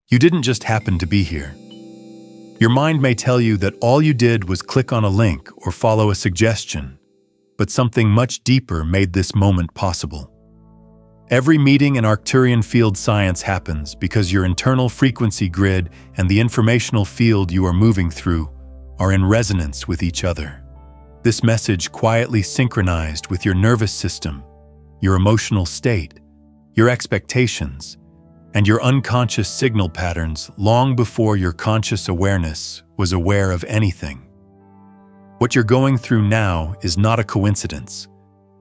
You didn't just happen to be here. Your mind may tell you that all you did was click on a link or follow a suggestion, but something much deeper made this moment possible. Every meeting in Arcturian field science happens because your internal frequency grid and the informational field you are moving through are in resonance with each other. This message quietly synchronized with your nervous system, your emotional state, your expectations, and your unconscious signal patterns long before your conscious awareness was aware of anything. What you're going through now is not a coincidence.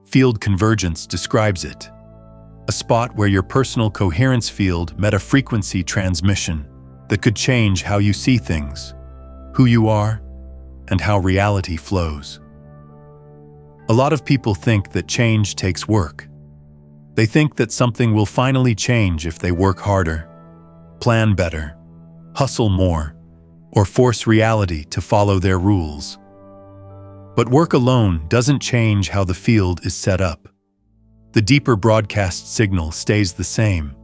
Field convergence describes it. A spot where your personal coherence field met a frequency transmission that could change how you see things, who you are, and how reality flows. A lot of people think that change takes work. They think that something will finally change if they work harder, plan better, hustle more, or force reality to follow their rules. But work alone doesn't change how the field is set up. The deeper broadcast signal stays the same,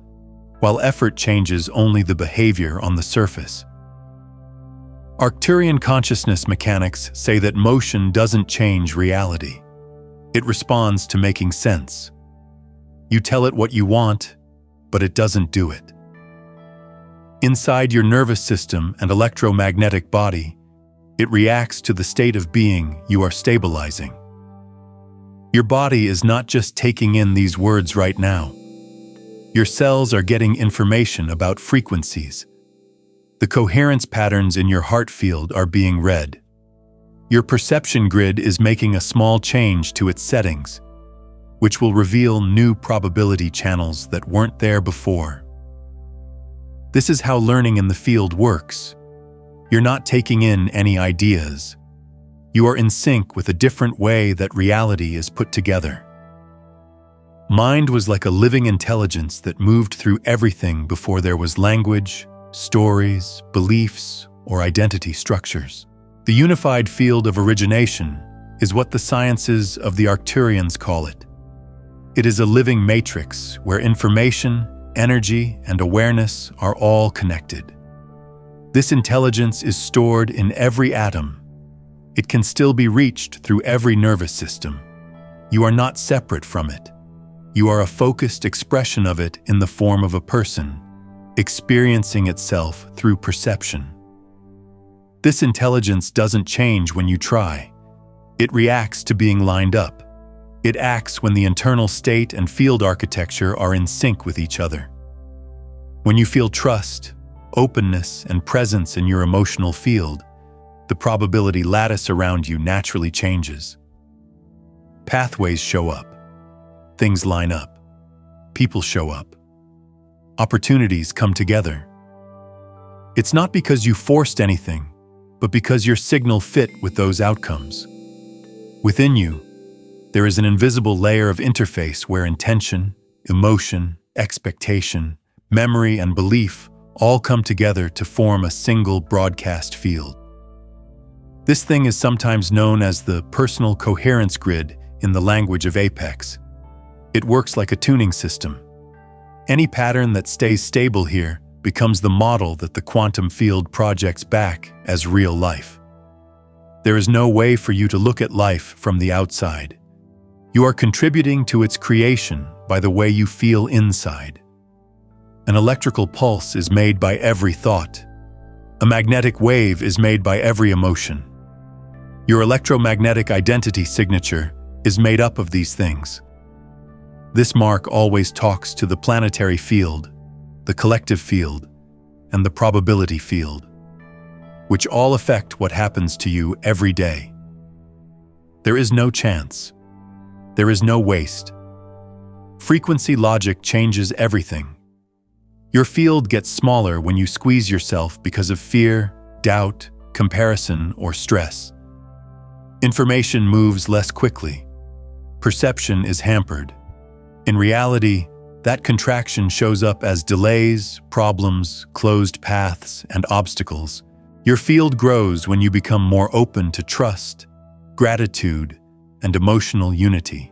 while effort changes only the behavior on the surface. Arcturian consciousness mechanics say that motion doesn't change reality. It responds to making sense. You tell it what you want, but it doesn't do it. Inside your nervous system and electromagnetic body, it reacts to the state of being you are stabilizing. Your body is not just taking in these words right now. Your cells are getting information about frequencies. The coherence patterns in your heart field are being read. Your perception grid is making a small change to its settings, which will reveal new probability channels that weren't there before. This is how learning in the field works. You're not taking in any ideas. You are in sync with a different way that reality is put together. Mind was like a living intelligence that moved through everything before there was language, stories, beliefs, or identity structures. The unified field of origination is what the sciences of the Arcturians call it. It is a living matrix where information, energy, and awareness are all connected. This intelligence is stored in every atom. It can still be reached through every nervous system. You are not separate from it. You are a focused expression of it in the form of a person, experiencing itself through perception. This intelligence doesn't change when you try. It reacts to being lined up. It acts when the internal state and field architecture are in sync with each other. When you feel trust, openness, and presence in your emotional field, the probability lattice around you naturally changes. Pathways show up. Things line up. People show up. Opportunities come together. It's not because you forced anything, but because your signal fit with those outcomes. Within you, there is an invisible layer of interface where intention, emotion, expectation, memory, and belief all come together to form a single broadcast field. This thing is sometimes known as the personal coherence grid in the language of Apex. It works like a tuning system. Any pattern that stays stable here becomes the model that the quantum field projects back as real life. There is no way for you to look at life from the outside. You are contributing to its creation by the way you feel inside. An electrical pulse is made by every thought. A magnetic wave is made by every emotion. Your electromagnetic identity signature is made up of these things. This mark always talks to the planetary field, the collective field, and the probability field, which all affect what happens to you every day. There is no chance. There is no waste. Frequency logic changes everything. Your field gets smaller when you squeeze yourself because of fear, doubt, comparison, or stress. Information moves less quickly. Perception is hampered. In reality, that contraction shows up as delays, problems, closed paths, and obstacles. Your field grows when you become more open to trust, gratitude, and emotional unity.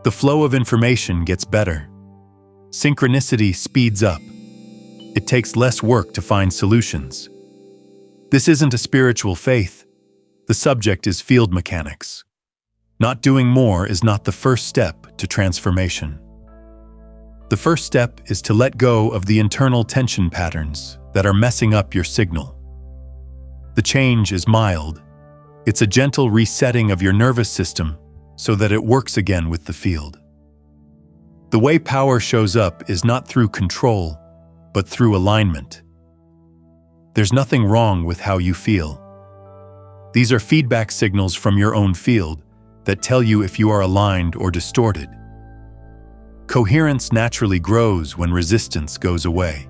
The flow of information gets better. Synchronicity speeds up. It takes less work to find solutions. This isn't a spiritual faith. The subject is field mechanics. Not doing more is not the first step to transformation. The first step is to let go of the internal tension patterns that are messing up your signal. The change is mild. It's a gentle resetting of your nervous system so that it works again with the field. The way power shows up is not through control, but through alignment. There's nothing wrong with how you feel. These are feedback signals from your own field that tell you if you are aligned or distorted. Coherence naturally grows when resistance goes away.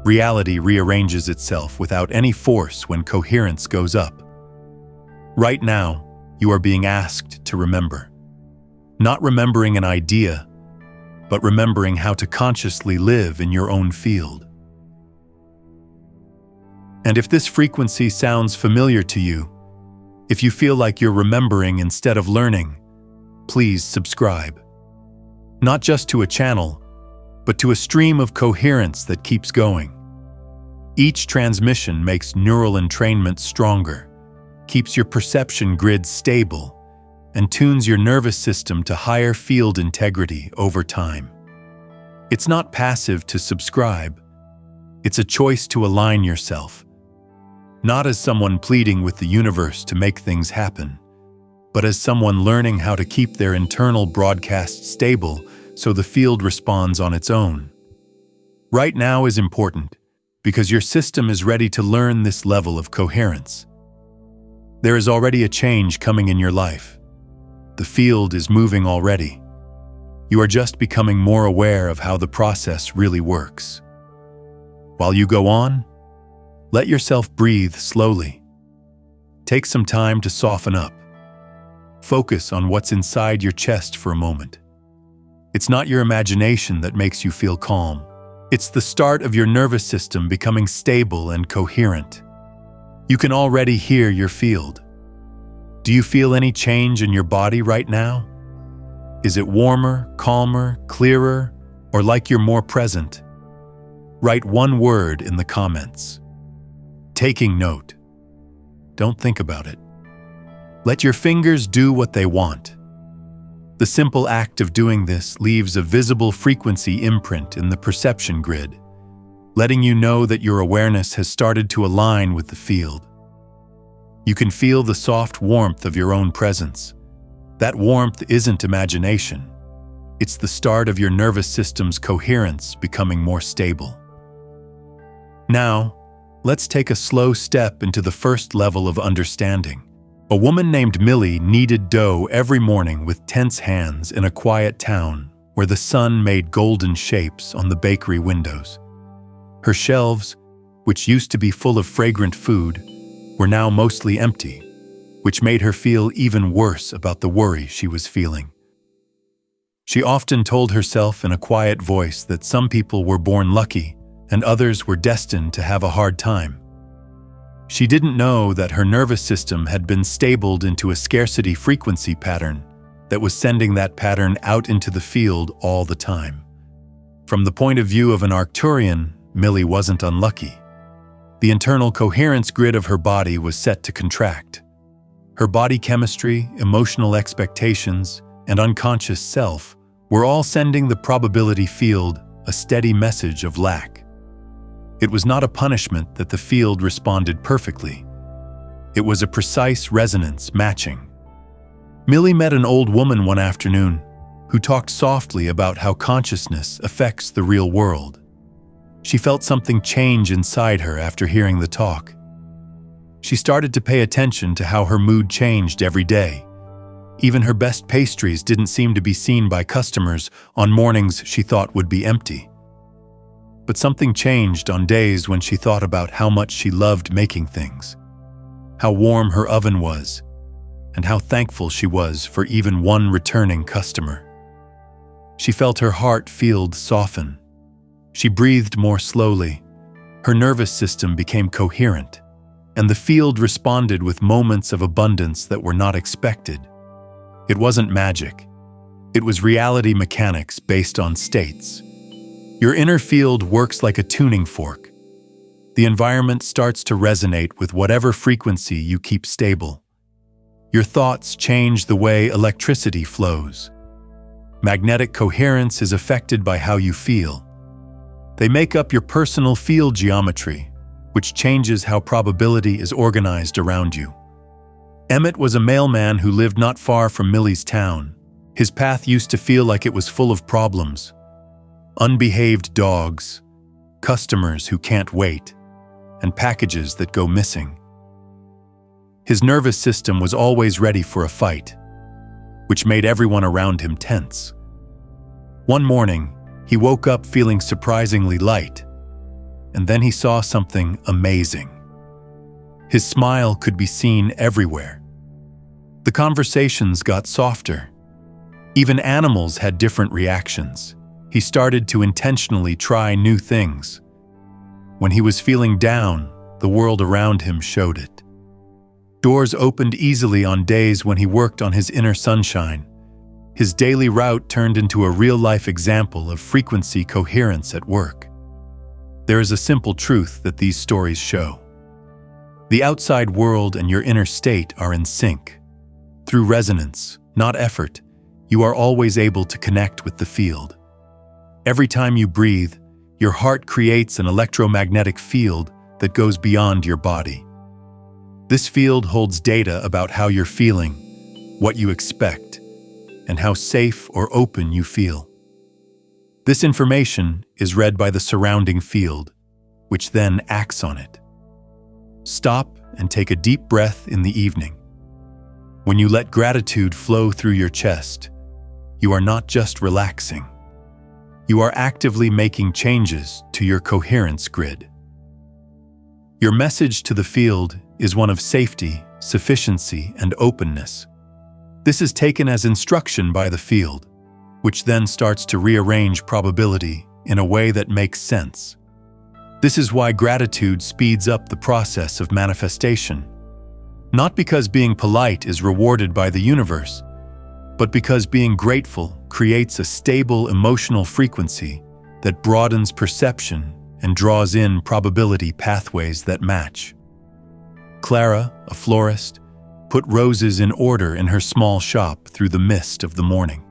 Reality rearranges itself without any force when coherence goes up. Right now, you are being asked to remember. Not remembering an idea, but remembering how to consciously live in your own field. And if this frequency sounds familiar to you, if you feel like you're remembering instead of learning, please subscribe. Not just to a channel, but to a stream of coherence that keeps going. Each transmission makes neural entrainment stronger, keeps your perception grid stable, and tunes your nervous system to higher field integrity over time. It's not passive to subscribe. It's a choice to align yourself. Not as someone pleading with the universe to make things happen, but as someone learning how to keep their internal broadcast stable so the field responds on its own. Right now is important because your system is ready to learn this level of coherence. There is already a change coming in your life. The field is moving already. You are just becoming more aware of how the process really works. While you go on, let yourself breathe slowly. Take some time to soften up. Focus on what's inside your chest for a moment. It's not your imagination that makes you feel calm. It's the start of your nervous system becoming stable and coherent. You can already hear your field. Do you feel any change in your body right now? Is it warmer, calmer, clearer, or like you're more present? Write one word in the comments. Taking note. Don't think about it. Let your fingers do what they want. The simple act of doing this leaves a visible frequency imprint in the perception grid, letting you know that your awareness has started to align with the field. You can feel the soft warmth of your own presence. That warmth isn't imagination. It's the start of your nervous system's coherence becoming more stable. Now, let's take a slow step into the first level of understanding. A woman named Millie kneaded dough every morning with tense hands in a quiet town where the sun made golden shapes on the bakery windows. Her shelves, which used to be full of fragrant food, were now mostly empty, which made her feel even worse about the worry she was feeling. She often told herself in a quiet voice that some people were born lucky and others were destined to have a hard time. She didn't know that her nervous system had been stabled into a scarcity frequency pattern that was sending that pattern out into the field all the time. From the point of view of an Arcturian, Millie wasn't unlucky. The internal coherence grid of her body was set to contract. Her body chemistry, emotional expectations, and unconscious self were all sending the probability field a steady message of lack. It was not a punishment that the field responded perfectly. It was a precise resonance matching. Millie met an old woman one afternoon who talked softly about how consciousness affects the real world. She felt something change inside her after hearing the talk. She started to pay attention to how her mood changed every day. Even her best pastries didn't seem to be seen by customers on mornings she thought would be empty. But something changed on days when she thought about how much she loved making things, how warm her oven was, and how thankful she was for even one returning customer. She felt her heart field soften. She breathed more slowly. Her nervous system became coherent, and the field responded with moments of abundance that were not expected. It wasn't magic. It was reality mechanics based on states. Your inner field works like a tuning fork. The environment starts to resonate with whatever frequency you keep stable. Your thoughts change the way electricity flows. Magnetic coherence is affected by how you feel. They make up your personal field geometry, which changes how probability is organized around you. Emmett was a mailman who lived not far from Millie's town. His path used to feel like it was full of problems. Unbehaved dogs, customers who can't wait, and packages that go missing. His nervous system was always ready for a fight, which made everyone around him tense. One morning, he woke up feeling surprisingly light, and then he saw something amazing. His smile could be seen everywhere. The conversations got softer. Even animals had different reactions. He started to intentionally try new things. When he was feeling down, the world around him showed it. Doors opened easily on days when he worked on his inner sunshine. His daily route turned into a real-life example of frequency coherence at work. There is a simple truth that these stories show. The outside world and your inner state are in sync. Through resonance, not effort, you are always able to connect with the field. Every time you breathe, your heart creates an electromagnetic field that goes beyond your body. This field holds data about how you're feeling, what you expect, and how safe or open you feel. This information is read by the surrounding field, which then acts on it. Stop and take a deep breath in the evening. When you let gratitude flow through your chest, you are not just relaxing. You are actively making changes to your coherence grid. Your message to the field is one of safety, sufficiency, and openness. This is taken as instruction by the field, which then starts to rearrange probability in a way that makes sense. This is why gratitude speeds up the process of manifestation. Not because being polite is rewarded by the universe, but because being grateful creates a stable emotional frequency that broadens perception and draws in probability pathways that match. Clara, a florist, put roses in order in her small shop through the mist of the morning.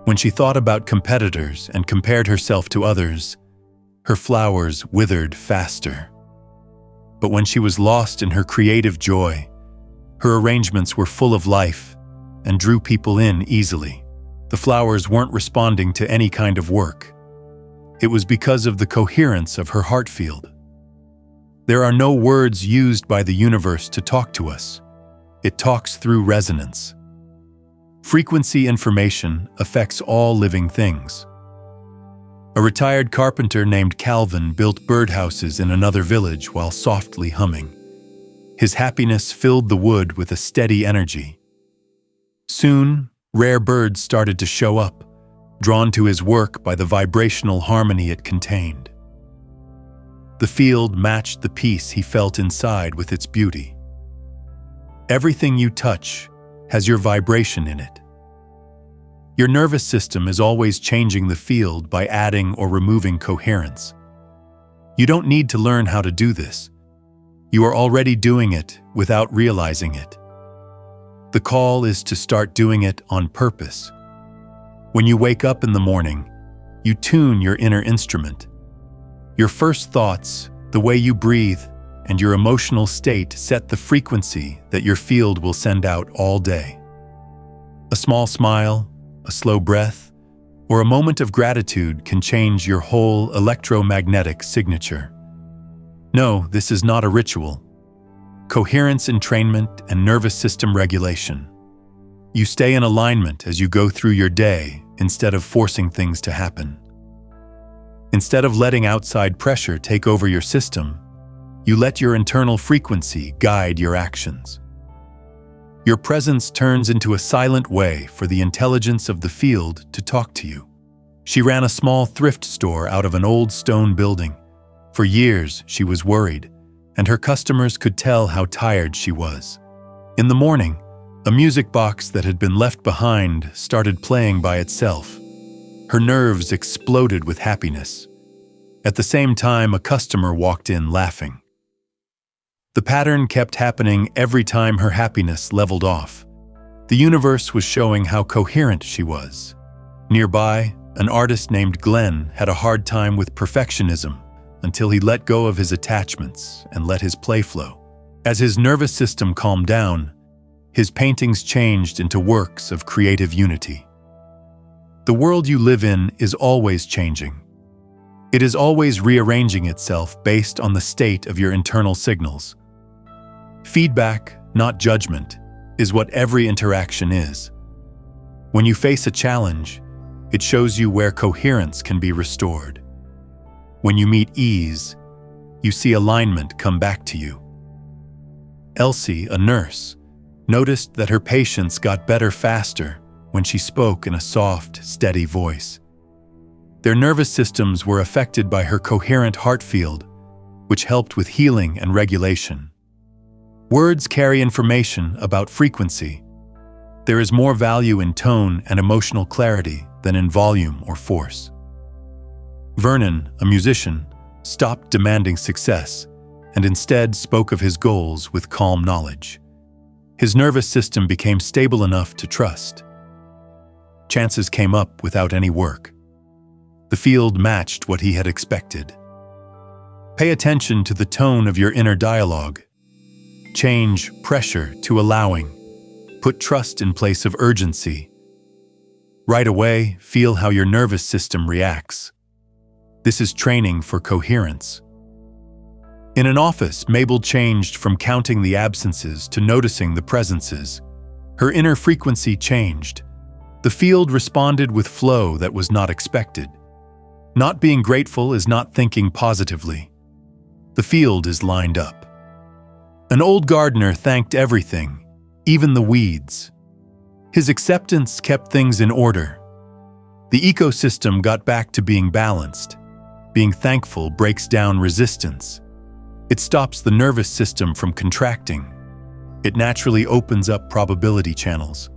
When she thought about competitors and compared herself to others, her flowers withered faster. But when she was lost in her creative joy, her arrangements were full of life and drew people in easily. The flowers weren't responding to any kind of work. It was because of the coherence of her heart field. There are no words used by the universe to talk to us. It talks through resonance. Frequency information affects all living things. A retired carpenter named Calvin built birdhouses in another village while softly humming. His happiness filled the wood with a steady energy. Soon, rare birds started to show up, drawn to his work by the vibrational harmony it contained. The field matched the peace he felt inside with its beauty. Everything you touch has your vibration in it. Your nervous system is always changing the field by adding or removing coherence. You don't need to learn how to do this. You are already doing it without realizing it. The call is to start doing it on purpose. When you wake up in the morning, you tune your inner instrument. Your first thoughts, the way you breathe, and your emotional state set the frequency that your field will send out all day. A small smile, a slow breath, or a moment of gratitude can change your whole electromagnetic signature. No, this is not a ritual. Coherence entrainment and nervous system regulation. You stay in alignment as you go through your day instead of forcing things to happen. Instead of letting outside pressure take over your system, you let your internal frequency guide your actions. Your presence turns into a silent way for the intelligence of the field to talk to you. She ran a small thrift store out of an old stone building. For years, she was worried, and her customers could tell how tired she was. In the morning, a music box that had been left behind started playing by itself. Her nerves exploded with happiness. At the same time, a customer walked in laughing. The pattern kept happening every time her happiness leveled off. The universe was showing how coherent she was. Nearby, an artist named Glenn had a hard time with perfectionism until he let go of his attachments and let his play flow. As his nervous system calmed down, his paintings changed into works of creative unity. The world you live in is always changing. It is always rearranging itself based on the state of your internal signals. Feedback, not judgment, is what every interaction is. When you face a challenge, it shows you where coherence can be restored. When you meet ease, you see alignment come back to you. Elsie, a nurse, noticed that her patients got better faster when she spoke in a soft, steady voice. Their nervous systems were affected by her coherent heart field, which helped with healing and regulation. Words carry information about frequency. There is more value in tone and emotional clarity than in volume or force. Vernon, a musician, stopped demanding success and instead spoke of his goals with calm knowledge. His nervous system became stable enough to trust. Chances came up without any work. The field matched what he had expected. Pay attention to the tone of your inner dialogue. Change pressure to allowing. Put trust in place of urgency. Right away, feel how your nervous system reacts. This is training for coherence. In an office, Mabel changed from counting the absences to noticing the presences. Her inner frequency changed. The field responded with flow that was not expected. Not being grateful is not thinking positively. The field is lined up. An old gardener thanked everything, even the weeds. His acceptance kept things in order. The ecosystem got back to being balanced. Being thankful breaks down resistance. It stops the nervous system from contracting. It naturally opens up probability channels.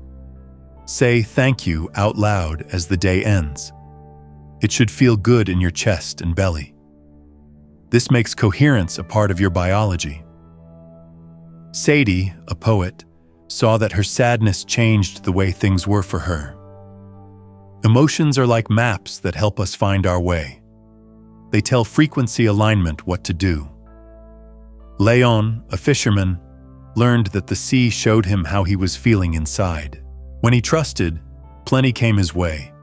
Say thank you out loud as the day ends. It should feel good in your chest and belly. This makes coherence a part of your biology. Sadie, a poet, saw that her sadness changed the way things were for her. Emotions are like maps that help us find our way. They tell frequency alignment what to do. Leon, a fisherman, learned that the sea showed him how he was feeling inside. When he trusted, plenty came his way.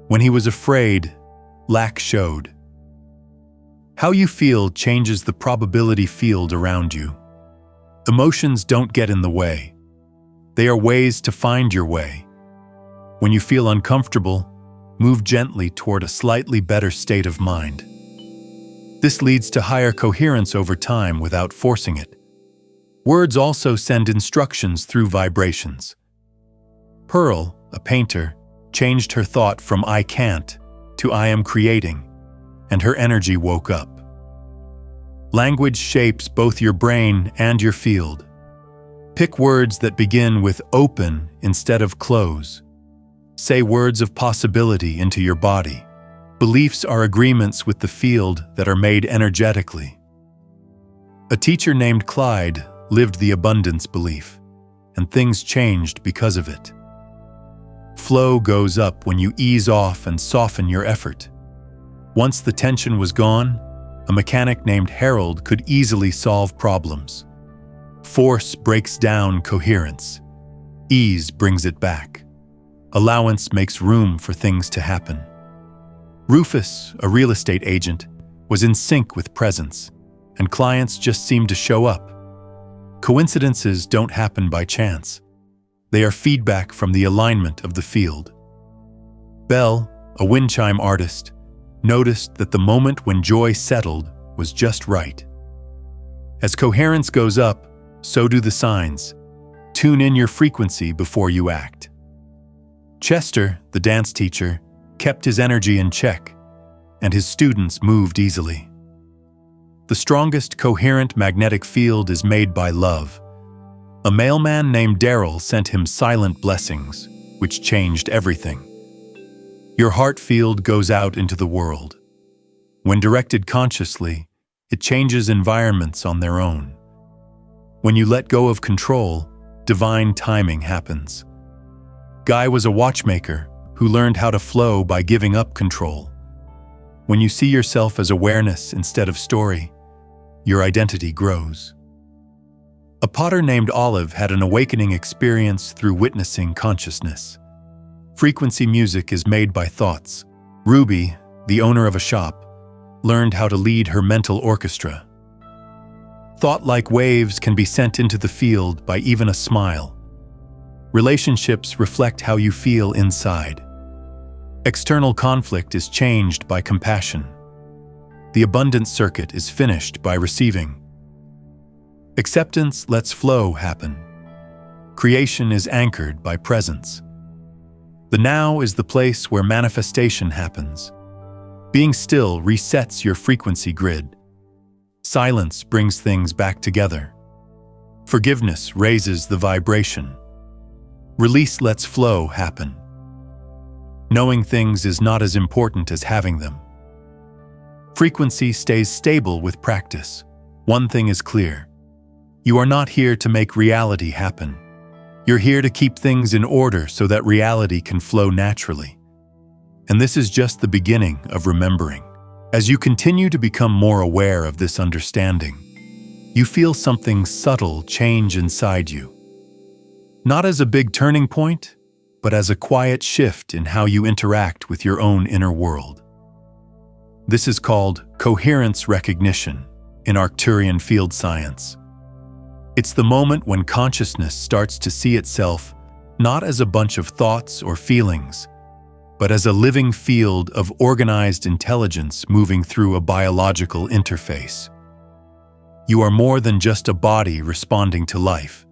When he was afraid, lack showed. How you feel changes the probability field around you. Emotions don't get in the way. They are ways to find your way. When you feel uncomfortable, move gently toward a slightly better state of mind. This leads to higher coherence over time without forcing it. Words also send instructions through vibrations. Pearl, a painter, changed her thought from "I can't" to "I am creating," and her energy woke up. Language shapes both your brain and your field. Pick words that begin with "open" instead of "close." Say words of possibility into your body. Beliefs are agreements with the field that are made energetically. A teacher named Clyde lived the abundance belief, and things changed because of it. Flow goes up when you ease off and soften your effort. Once the tension was gone, a mechanic named Harold could easily solve problems. Force breaks down coherence. Ease brings it back. Allowance makes room for things to happen. Rufus, a real estate agent, was in sync with presence, and clients just seemed to show up. Coincidences don't happen by chance. They are feedback from the alignment of the field. Belle, a wind chime artist, noticed that the moment when joy settled was just right. As coherence goes up, so do the signs. Tune in your frequency before you act. Chester, the dance teacher, kept his energy in check, and his students moved easily. The strongest coherent magnetic field is made by love. A mailman named Daryl sent him silent blessings, which changed everything. Your heart field goes out into the world. When directed consciously, it changes environments on their own. When you let go of control, divine timing happens. Guy was a watchmaker who learned how to flow by giving up control. When you see yourself as awareness instead of story, your identity grows. A potter named Olive had an awakening experience through witnessing consciousness. Frequency music is made by thoughts. Ruby, the owner of a shop, learned how to lead her mental orchestra. Thought-like waves can be sent into the field by even a smile. Relationships reflect how you feel inside. External conflict is changed by compassion. The abundance circuit is finished by receiving. Acceptance lets flow happen. Creation is anchored by presence. The now is the place where manifestation happens. Being still resets your frequency grid. Silence brings things back together. Forgiveness raises the vibration. Release lets flow happen. Knowing things is not as important as having them. Frequency stays stable with practice. One thing is clear. You are not here to make reality happen. You're here to keep things in order so that reality can flow naturally. And this is just the beginning of remembering. As you continue to become more aware of this understanding, you feel something subtle change inside you. Not as a big turning point, but as a quiet shift in how you interact with your own inner world. This is called coherence recognition in Arcturian field science. It's the moment when consciousness starts to see itself not as a bunch of thoughts or feelings, but as a living field of organized intelligence moving through a biological interface. You are more than just a body responding to life.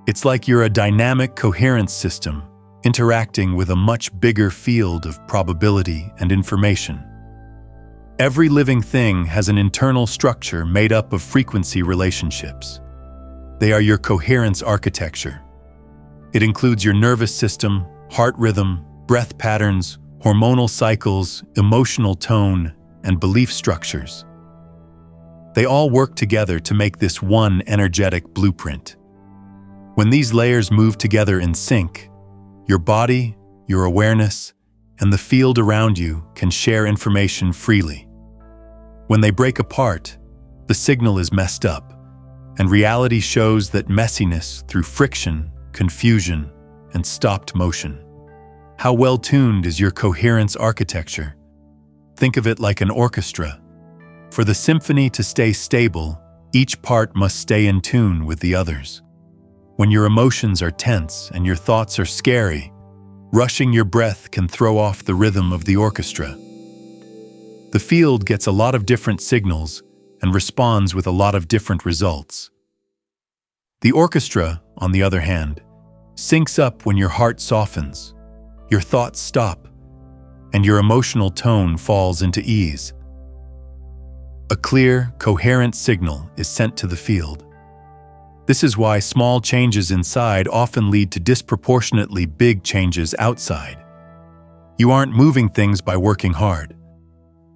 It's like you're a dynamic coherence system interacting with a much bigger field of probability and information. Every living thing has an internal structure made up of frequency relationships. They are your coherence architecture. It includes your nervous system, heart rhythm, breath patterns, hormonal cycles, emotional tone, and belief structures. They all work together to make this one energetic blueprint. When these layers move together in sync, your body, your awareness, and the field around you can share information freely. When they break apart, the signal is messed up, and reality shows that messiness through friction, confusion, and stopped motion. How well-tuned is your coherence architecture? Think of it like an orchestra. For the symphony to stay stable, each part must stay in tune with the others. When your emotions are tense and your thoughts are scary, rushing your breath can throw off the rhythm of the orchestra. The field gets a lot of different signals and responds with a lot of different results. The orchestra, on the other hand, syncs up when your heart softens, your thoughts stop, and your emotional tone falls into ease. A clear, coherent signal is sent to the field. This is why small changes inside often lead to disproportionately big changes outside. You aren't moving things by working hard.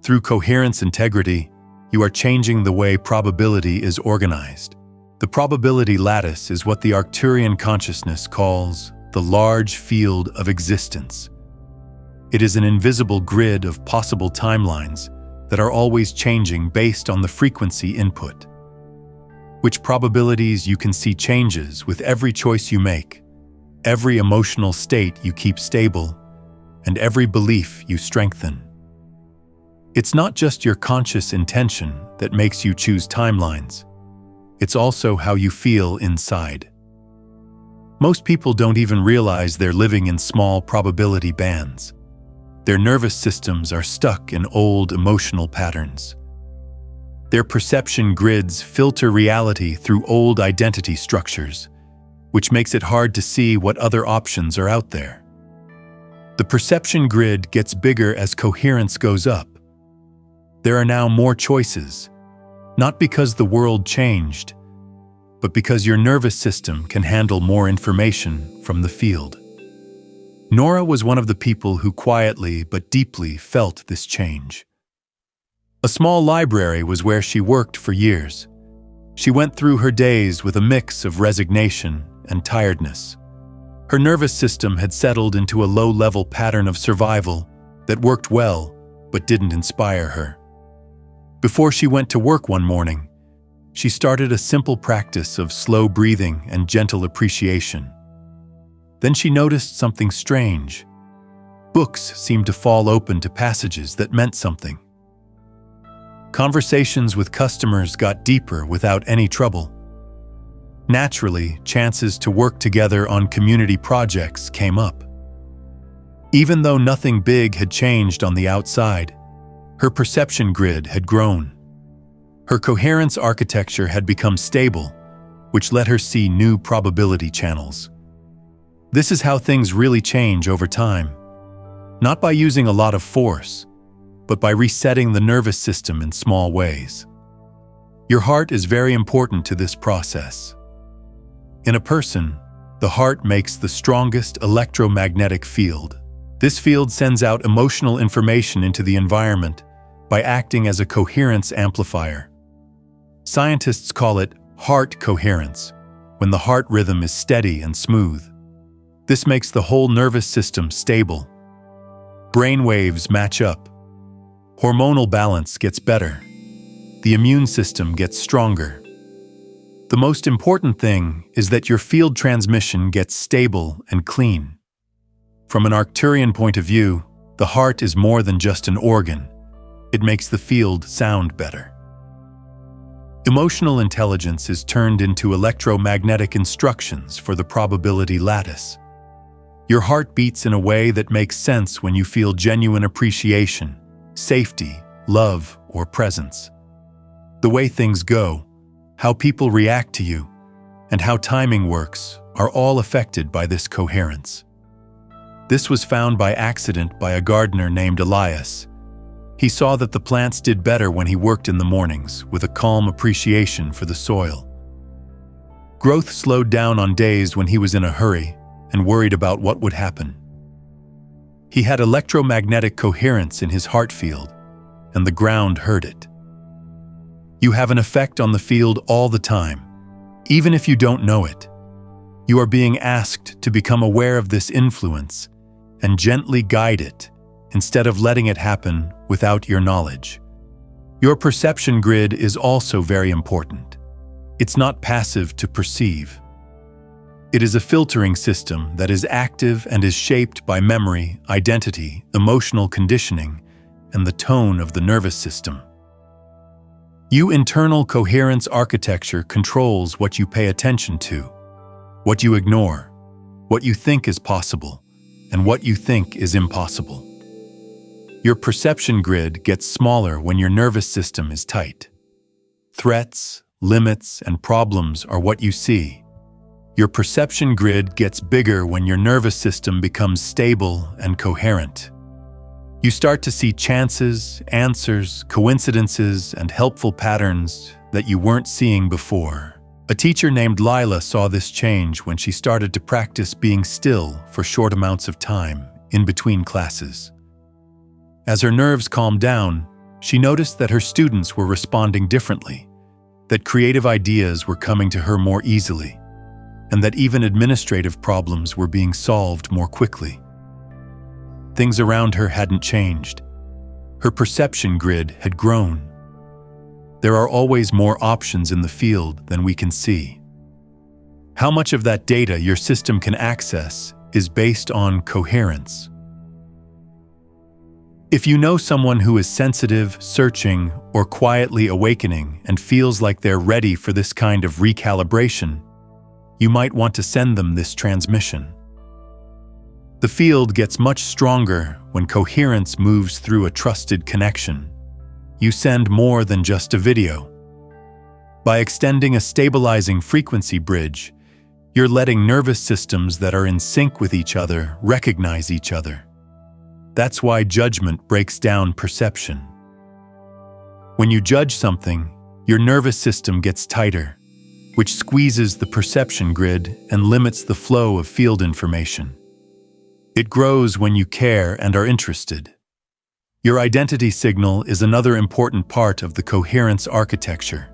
Through coherence integrity, you are changing the way probability is organized. The probability lattice is what the Arcturian consciousness calls the large field of existence. It is an invisible grid of possible timelines that are always changing based on the frequency input. Which probabilities you can see changes with every choice you make, every emotional state you keep stable, and every belief you strengthen. It's not just your conscious intention that makes you choose timelines. It's also how you feel inside. Most people don't even realize they're living in small probability bands. Their nervous systems are stuck in old emotional patterns. Their perception grids filter reality through old identity structures, which makes it hard to see what other options are out there. The perception grid gets bigger as coherence goes up. There are now more choices, not because the world changed, but because your nervous system can handle more information from the field. Nora was one of the people who quietly but deeply felt this change. A small library was where she worked for years. She went through her days with a mix of resignation and tiredness. Her nervous system had settled into a low-level pattern of survival that worked well but didn't inspire her. Before she went to work one morning, she started a simple practice of slow breathing and gentle appreciation. Then she noticed something strange. Books seemed to fall open to passages that meant something. Conversations with customers got deeper without any trouble. Naturally, chances to work together on community projects came up. Even though nothing big had changed on the outside, her perception grid had grown. Her coherence architecture had become stable, which let her see new probability channels. This is how things really change over time. Not by using a lot of force, but by resetting the nervous system in small ways. Your heart is very important to this process. In a person, the heart makes the strongest electromagnetic field. This field sends out emotional information into the environment by acting as a coherence amplifier. Scientists call it heart coherence, when the heart rhythm is steady and smooth. This makes the whole nervous system stable. Brain waves match up. Hormonal balance gets better. The immune system gets stronger. The most important thing is that your field transmission gets stable and clean. From an Arcturian point of view, the heart is more than just an organ. It makes the field sound better. Emotional intelligence is turned into electromagnetic instructions for the probability lattice. Your heart beats in a way that makes sense when you feel genuine appreciation, safety, love, or presence. The way things go, how people react to you, and how timing works are all affected by this coherence. This was found by accident by a gardener named Elias. He saw that the plants did better when he worked in the mornings with a calm appreciation for the soil. Growth slowed down on days when he was in a hurry and worried about what would happen. He had electromagnetic coherence in his heart field, and the ground heard it. You have an effect on the field all the time, even if you don't know it. You are being asked to become aware of this influence and gently guide it instead of letting it happen without your knowledge. Your perception grid is also very important. It's not passive to perceive. It is a filtering system that is active and is shaped by memory, identity, emotional conditioning, and the tone of the nervous system. Your internal coherence architecture controls what you pay attention to, what you ignore, what you think is possible, and what you think is impossible. Your perception grid gets smaller when your nervous system is tight. Threats, limits, and problems are what you see. Your perception grid gets bigger when your nervous system becomes stable and coherent. You start to see chances, answers, coincidences, and helpful patterns that you weren't seeing before. A teacher named Lila saw this change when she started to practice being still for short amounts of time in between classes. As her nerves calmed down, she noticed that her students were responding differently, that creative ideas were coming to her more easily, and that even administrative problems were being solved more quickly. Things around her hadn't changed. Her perception grid had grown. There are always more options in the field than we can see. How much of that data your system can access is based on coherence. If you know someone who is sensitive, searching, or quietly awakening and feels like they're ready for this kind of recalibration, you might want to send them this transmission. The field gets much stronger when coherence moves through a trusted connection. You send more than just a video. By extending a stabilizing frequency bridge, you're letting nervous systems that are in sync with each other recognize each other. That's why judgment breaks down perception. When you judge something, your nervous system gets tighter, which squeezes the perception grid and limits the flow of field information. It grows when you care and are interested. Your identity signal is another important part of the coherence architecture.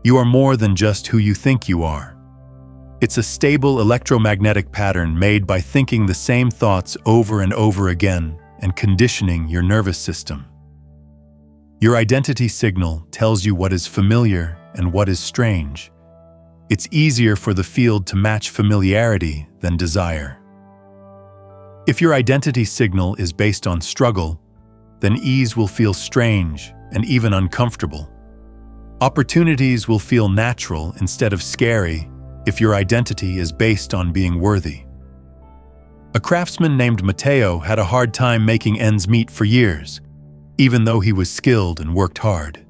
You are more than just who you think you are. It's a stable electromagnetic pattern made by thinking the same thoughts over and over again and conditioning your nervous system. Your identity signal tells you what is familiar and what is strange. It's easier for the field to match familiarity than desire. If your identity signal is based on struggle, then ease will feel strange and even uncomfortable. Opportunities will feel natural instead of scary if your identity is based on being worthy. A craftsman named Matteo had a hard time making ends meet for years, even though he was skilled and worked hard.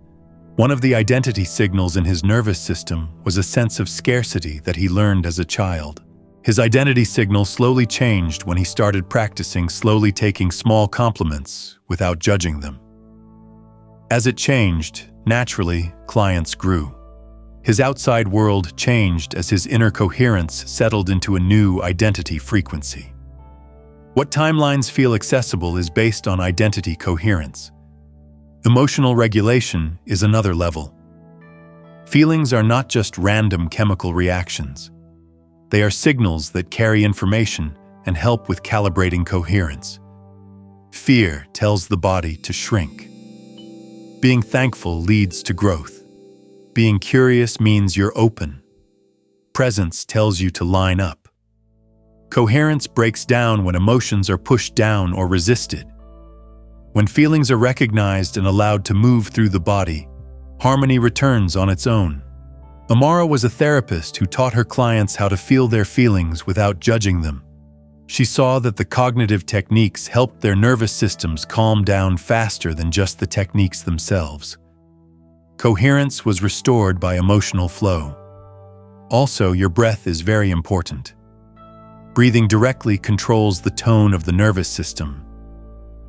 One of the identity signals in his nervous system was a sense of scarcity that he learned as a child. His identity signal slowly changed when he started practicing slowly taking small compliments without judging them. As it changed, naturally, clients grew. His outside world changed as his inner coherence settled into a new identity frequency. What timelines feel accessible is based on identity coherence. Emotional regulation is another level. Feelings are not just random chemical reactions. They are signals that carry information and help with calibrating coherence. Fear tells the body to shrink. Being thankful leads to growth. Being curious means you're open. Presence tells you to line up. Coherence breaks down when emotions are pushed down or resisted. When feelings are recognized and allowed to move through the body, harmony returns on its own. Amara was a therapist who taught her clients how to feel their feelings without judging them. She saw that the cognitive techniques helped their nervous systems calm down faster than just the techniques themselves. Coherence was restored by emotional flow. Also, your breath is very important. Breathing directly controls the tone of the nervous system.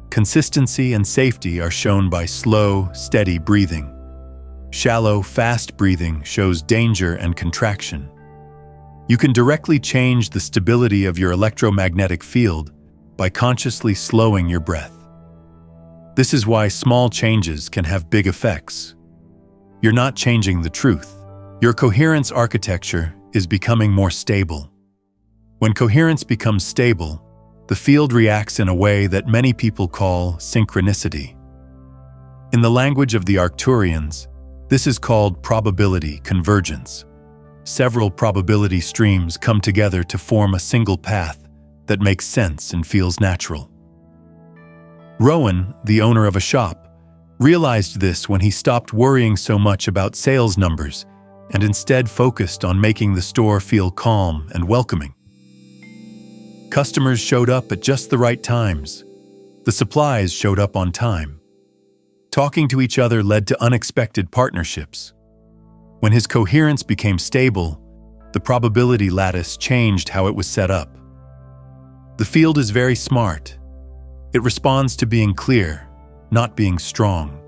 Consistency and safety are shown by slow, steady breathing. Shallow, fast breathing shows danger and contraction. You can directly change the stability of your electromagnetic field by consciously slowing your breath. This is why small changes can have big effects. You're not changing the truth. Your coherence architecture is becoming more stable. When coherence becomes stable, the field reacts in a way that many people call synchronicity. In the language of the Arcturians, this is called probability convergence. Several probability streams come together to form a single path that makes sense and feels natural. Rowan, the owner of a shop, realized this when he stopped worrying so much about sales numbers and instead focused on making the store feel calm and welcoming. Customers showed up at just the right times. The supplies showed up on time. Talking to each other led to unexpected partnerships. When his coherence became stable, the probability lattice changed how it was set up. The field is very smart. It responds to being clear, not being strong.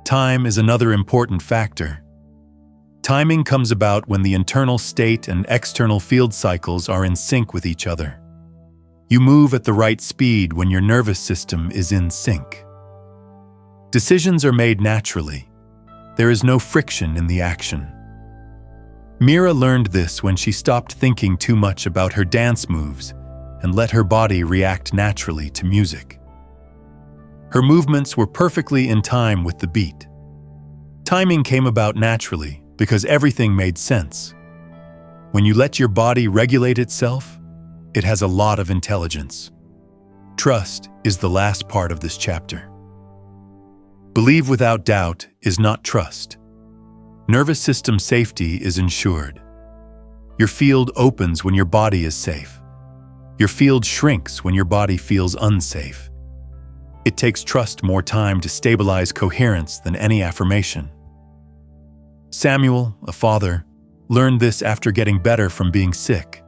Time is another important factor. Timing comes about when the internal state and external field cycles are in sync with each other. You move at the right speed when your nervous system is in sync. Decisions are made naturally. There is no friction in the action. Mira learned this when she stopped thinking too much about her dance moves and let her body react naturally to music. Her movements were perfectly in time with the beat. Timing came about naturally because everything made sense. When you let your body regulate itself, it has a lot of intelligence. Trust is the last part of this chapter. Believe without doubt is not trust. Nervous system safety is ensured. Your field opens when your body is safe. Your field shrinks when your body feels unsafe. It takes trust more time to stabilize coherence than any affirmation. Samuel, a father, learned this after getting better from being sick.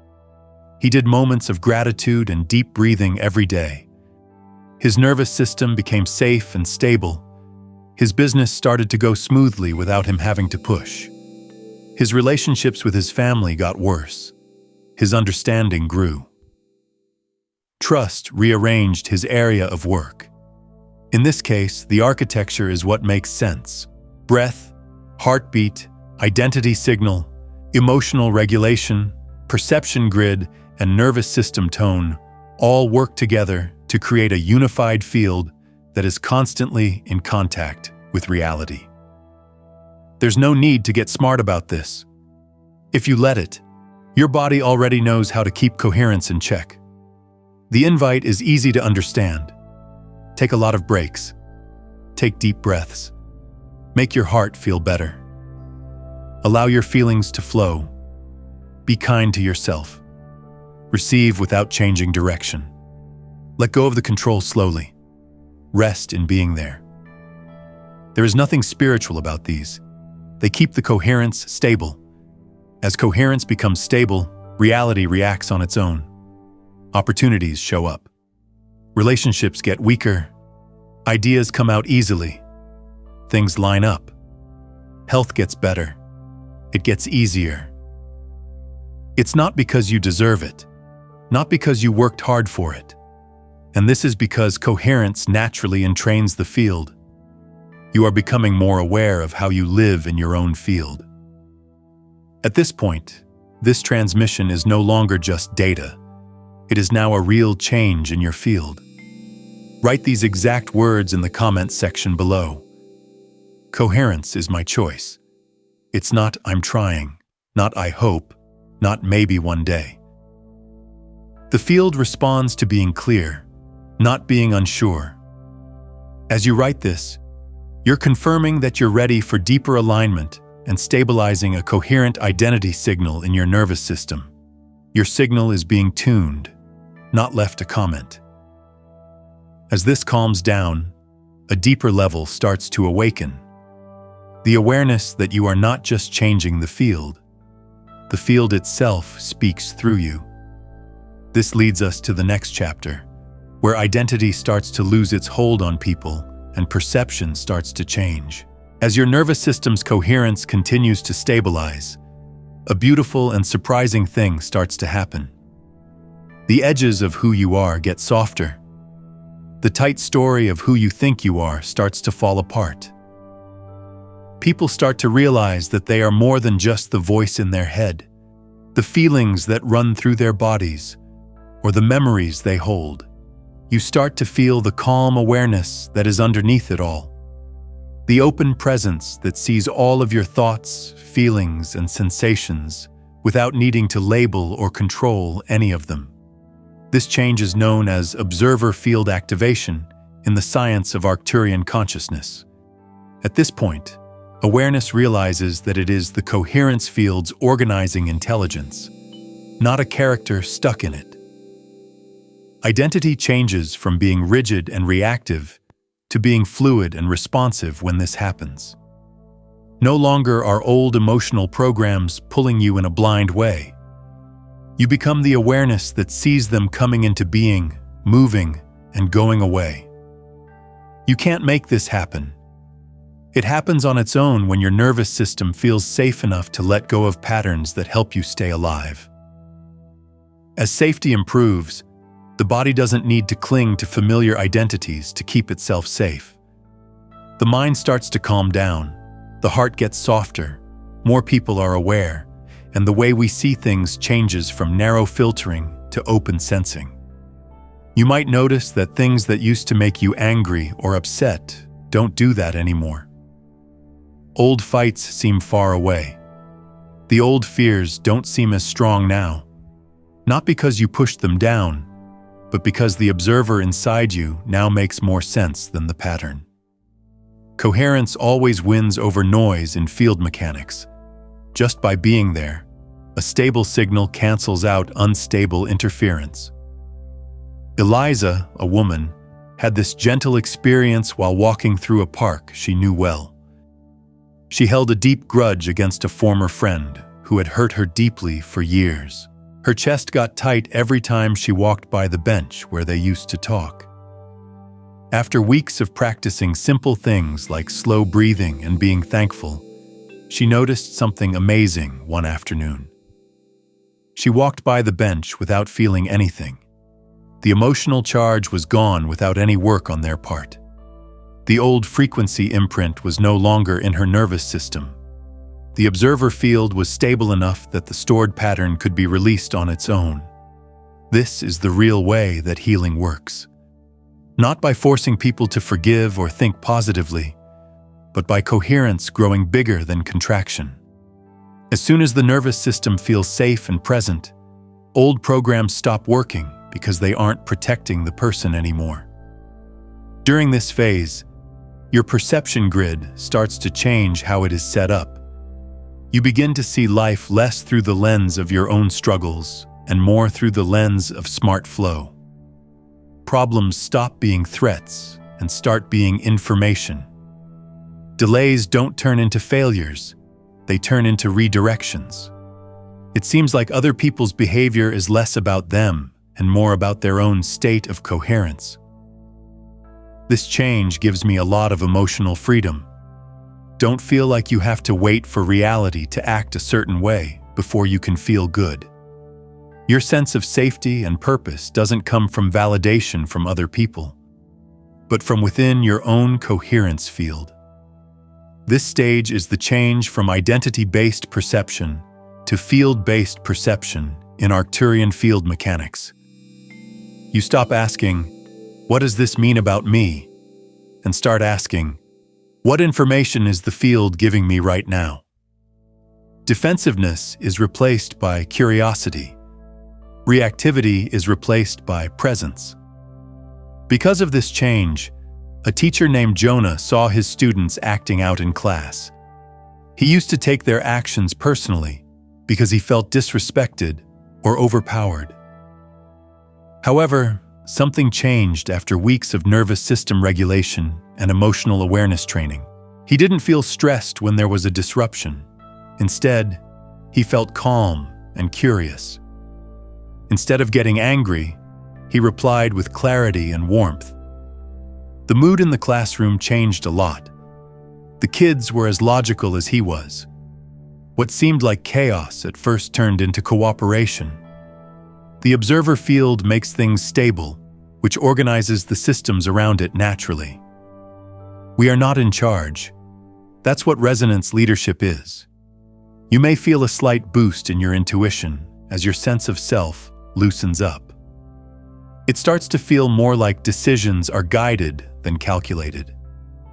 He did moments of gratitude and deep breathing every day. His nervous system became safe and stable. His business started to go smoothly without him having to push. His relationships with his family got worse. His understanding grew. Trust rearranged his area of work. In this case, the architecture is what makes sense. Breath, heartbeat, identity signal, emotional regulation, perception grid, and nervous system tone all work together to create a unified field that is constantly in contact with reality. There's no need to get smart about this. If you let it, your body already knows how to keep coherence in check. The invite is easy to understand. Take a lot of breaks. Take deep breaths. Make your heart feel better. Allow your feelings to flow. Be kind to yourself. Receive without changing direction. Let go of the control slowly. Rest in being there. There is nothing spiritual about these. They keep the coherence stable. As coherence becomes stable, reality reacts on its own. Opportunities show up. Relationships get weaker. Ideas come out easily. Things line up. Health gets better. It gets easier. It's not because you deserve it, not because you worked hard for it. And this is because coherence naturally entrains the field. You are becoming more aware of how you live in your own field. At this point, this transmission is no longer just data. It is now a real change in your field. Write these exact words in the comments section below. Coherence is my choice. It's not I'm trying, not I hope, not maybe one day. The field responds to being clear, not being unsure. As you write this, you're confirming that you're ready for deeper alignment and stabilizing a coherent identity signal in your nervous system. Your signal is being tuned, not left to comment. As this calms down, a deeper level starts to awaken. The awareness that you are not just changing the field itself speaks through you. This leads us to the next chapter, where identity starts to lose its hold on people and perception starts to change. As your nervous system's coherence continues to stabilize, a beautiful and surprising thing starts to happen. The edges of who you are get softer. The tight story of who you think you are starts to fall apart. People start to realize that they are more than just the voice in their head, the feelings that run through their bodies, or the memories they hold. You start to feel the calm awareness that is underneath it all. The open presence that sees all of your thoughts, feelings, and sensations without needing to label or control any of them. This change is known as observer field activation in the science of Arcturian consciousness. At this point, awareness realizes that it is the coherence field's organizing intelligence, not a character stuck in it. Identity changes from being rigid and reactive to being fluid and responsive when this happens. No longer are old emotional programs pulling you in a blind way. You become the awareness that sees them coming into being, moving, and going away. You can't make this happen. It happens on its own when your nervous system feels safe enough to let go of patterns that help you stay alive. As safety improves, the body doesn't need to cling to familiar identities to keep itself safe. The mind starts to calm down, the heart gets softer, more people are aware, and the way we see things changes from narrow filtering to open sensing. You might notice that things that used to make you angry or upset don't do that anymore. Old fights seem far away. The old fears don't seem as strong now, not because you pushed them down, but because the observer inside you now makes more sense than the pattern. Coherence always wins over noise in field mechanics. Just by being there, a stable signal cancels out unstable interference. Eliza, a woman, had this gentle experience while walking through a park she knew well. She held a deep grudge against a former friend who had hurt her deeply for years. Her chest got tight every time she walked by the bench where they used to talk. After weeks of practicing simple things like slow breathing and being thankful, she noticed something amazing one afternoon. She walked by the bench without feeling anything. The emotional charge was gone without any work on their part. The old frequency imprint was no longer in her nervous system. The observer field was stable enough that the stored pattern could be released on its own. This is the real way that healing works. Not by forcing people to forgive or think positively, but by coherence growing bigger than contraction. As soon as the nervous system feels safe and present, old programs stop working because they aren't protecting the person anymore. During this phase, your perception grid starts to change how it is set up. You begin to see life less through the lens of your own struggles and more through the lens of smart flow. Problems stop being threats and start being information. Delays don't turn into failures, they turn into redirections. It seems like other people's behavior is less about them and more about their own state of coherence. This change gives me a lot of emotional freedom. Don't feel like you have to wait for reality to act a certain way before you can feel good. Your sense of safety and purpose doesn't come from validation from other people, but from within your own coherence field. This stage is the change from identity-based perception to field-based perception in Arcturian field mechanics. You stop asking, "What does this mean about me?" and start asking, "What information is the field giving me right now?" Defensiveness is replaced by curiosity. Reactivity is replaced by presence. Because of this change, a teacher named Jonah saw his students acting out in class. He used to take their actions personally because he felt disrespected or overpowered. However, something changed after weeks of nervous system regulation and emotional awareness training. He didn't feel stressed when there was a disruption. Instead, he felt calm and curious. Instead of getting angry, he replied with clarity and warmth. The mood in the classroom changed a lot. The kids were as logical as he was. What seemed like chaos at first turned into cooperation. The observer field makes things stable, which organizes the systems around it naturally. We are not in charge. That's what resonance leadership is. You may feel a slight boost in your intuition as your sense of self loosens up. It starts to feel more like decisions are guided than calculated.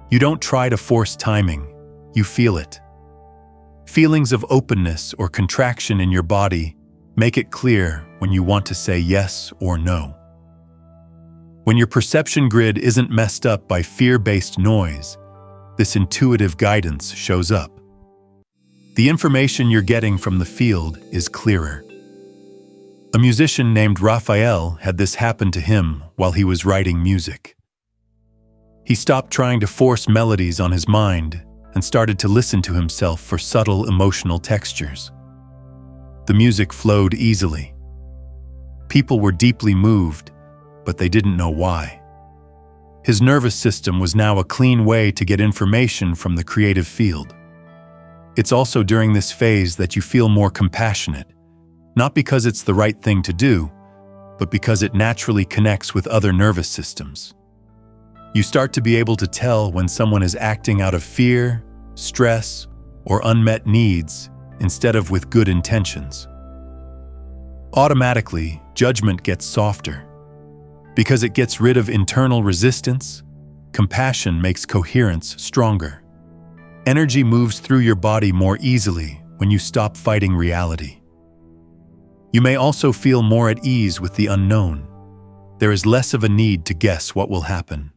You don't try to force timing, you feel it. Feelings of openness or contraction in your body make it clear when you want to say yes or no. When your perception grid isn't messed up by fear-based noise, this intuitive guidance shows up. The information you're getting from the field is clearer. A musician named Raphael had this happen to him while he was writing music. He stopped trying to force melodies on his mind and started to listen to himself for subtle emotional textures. The music flowed easily. People were deeply moved, but they didn't know why. His nervous system was now a clean way to get information from the creative field. It's also during this phase that you feel more compassionate, not because it's the right thing to do, but because it naturally connects with other nervous systems. You start to be able to tell when someone is acting out of fear, stress, or unmet needs instead of with good intentions. Automatically, judgment gets softer. Because it gets rid of internal resistance, compassion makes coherence stronger. Energy moves through your body more easily when you stop fighting reality. You may also feel more at ease with the unknown. There is less of a need to guess what will happen.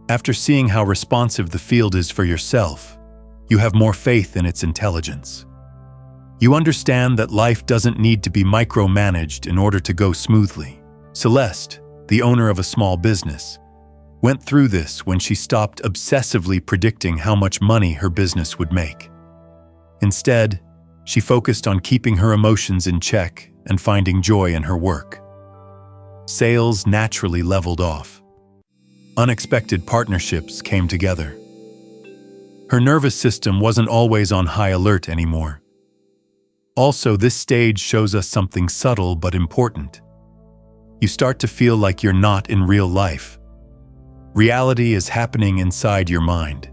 After seeing how responsive the field is for yourself, you have more faith in its intelligence. You understand that life doesn't need to be micromanaged in order to go smoothly. Celeste, the owner of a small business, went through this when she stopped obsessively predicting how much money her business would make. Instead, she focused on keeping her emotions in check and finding joy in her work. Sales naturally leveled off. Unexpected partnerships came together. Her nervous system wasn't always on high alert anymore. Also, this stage shows us something subtle but important. you start to feel like you're not in real life. Reality is happening inside your mind.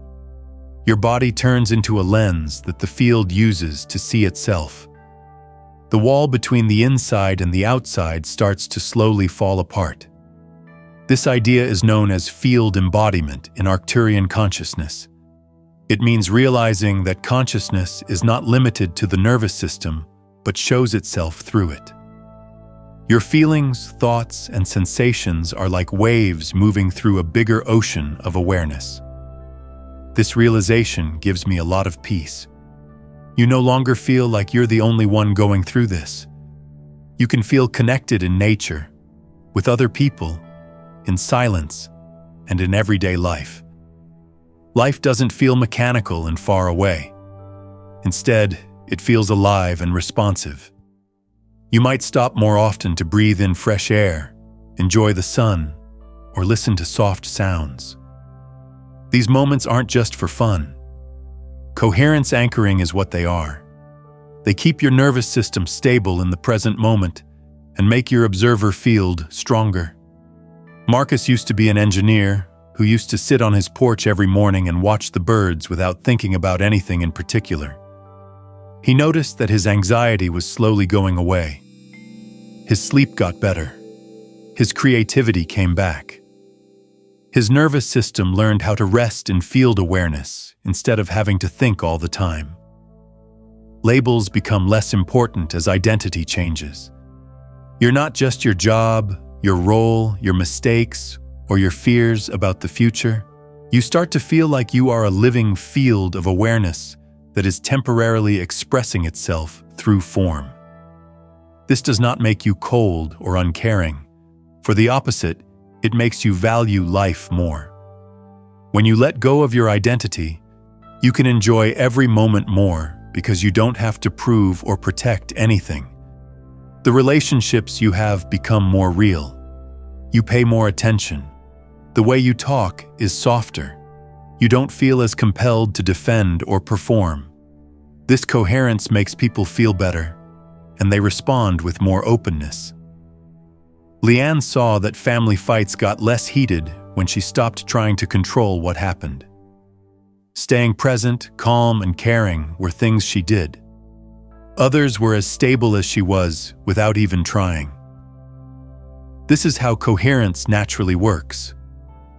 Your body turns into a lens that the field uses to see itself. The wall between the inside and the outside starts to slowly fall apart. This idea is known as field embodiment in Arcturian consciousness. It means realizing that consciousness is not limited to the nervous system, but shows itself through it. Your feelings, thoughts, and sensations are like waves moving through a bigger ocean of awareness. This realization gives me a lot of peace. You no longer feel like you're the only one going through this. You can feel connected in nature, with other people, in silence, and in everyday life. Life doesn't feel mechanical and far away. Instead, it feels alive and responsive. You might stop more often to breathe in fresh air, enjoy the sun, or listen to soft sounds. These moments aren't just for fun. Coherence anchoring is what they are. They keep your nervous system stable in the present moment and make your observer field stronger. Marcus used to be an engineer who used to sit on his porch every morning and watch the birds without thinking about anything in particular. He noticed that his anxiety was slowly going away. His sleep got better. His creativity came back. His nervous system learned how to rest in field awareness instead of having to think all the time. Labels become less important as identity changes. You're not just your job, your role, your mistakes, or your fears about the future. You start to feel like you are a living field of awareness that is temporarily expressing itself through form. This does not make you cold or uncaring. For the opposite, it makes you value life more. When you let go of your identity, you can enjoy every moment more because you don't have to prove or protect anything. The relationships you have become more real. You pay more attention. The way you talk is softer. You don't feel as compelled to defend or perform. This coherence makes people feel better, and they respond with more openness. Leanne saw that family fights got less heated when she stopped trying to control what happened. Staying present, calm, and caring were things she did. Others were as stable as she was without even trying. This is how coherence naturally works.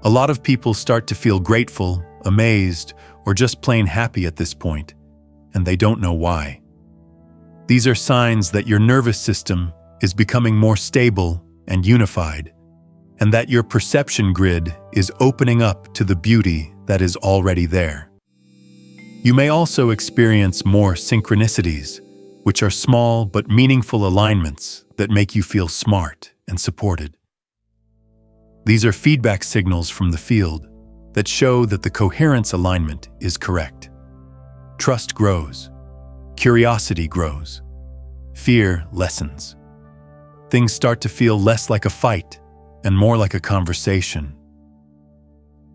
A lot of people start to feel grateful, amazed, or just plain happy at this point, and they don't know why. These are signs that your nervous system is becoming more stable and unified, and that your perception grid is opening up to the beauty that is already there. You may also experience more synchronicities, which are small but meaningful alignments that make you feel smart and supported. These are feedback signals from the field that show that the coherence alignment is correct. Trust grows. Curiosity grows. Fear lessens. Things start to feel less like a fight and more like a conversation.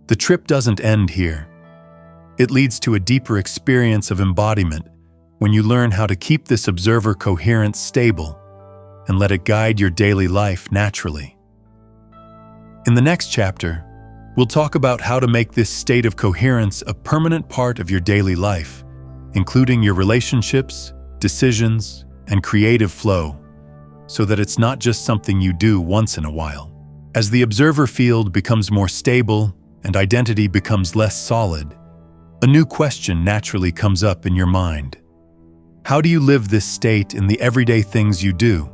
The trip doesn't end here. It leads to a deeper experience of embodiment when you learn how to keep this observer coherence stable and let it guide your daily life naturally. In the next chapter, we'll talk about how to make this state of coherence a permanent part of your daily life, including your relationships, decisions, and creative flow, so that it's not just something you do once in a while. As the observer field becomes more stable and identity becomes less solid, a new question naturally comes up in your mind. How do you live this state in the everyday things you do?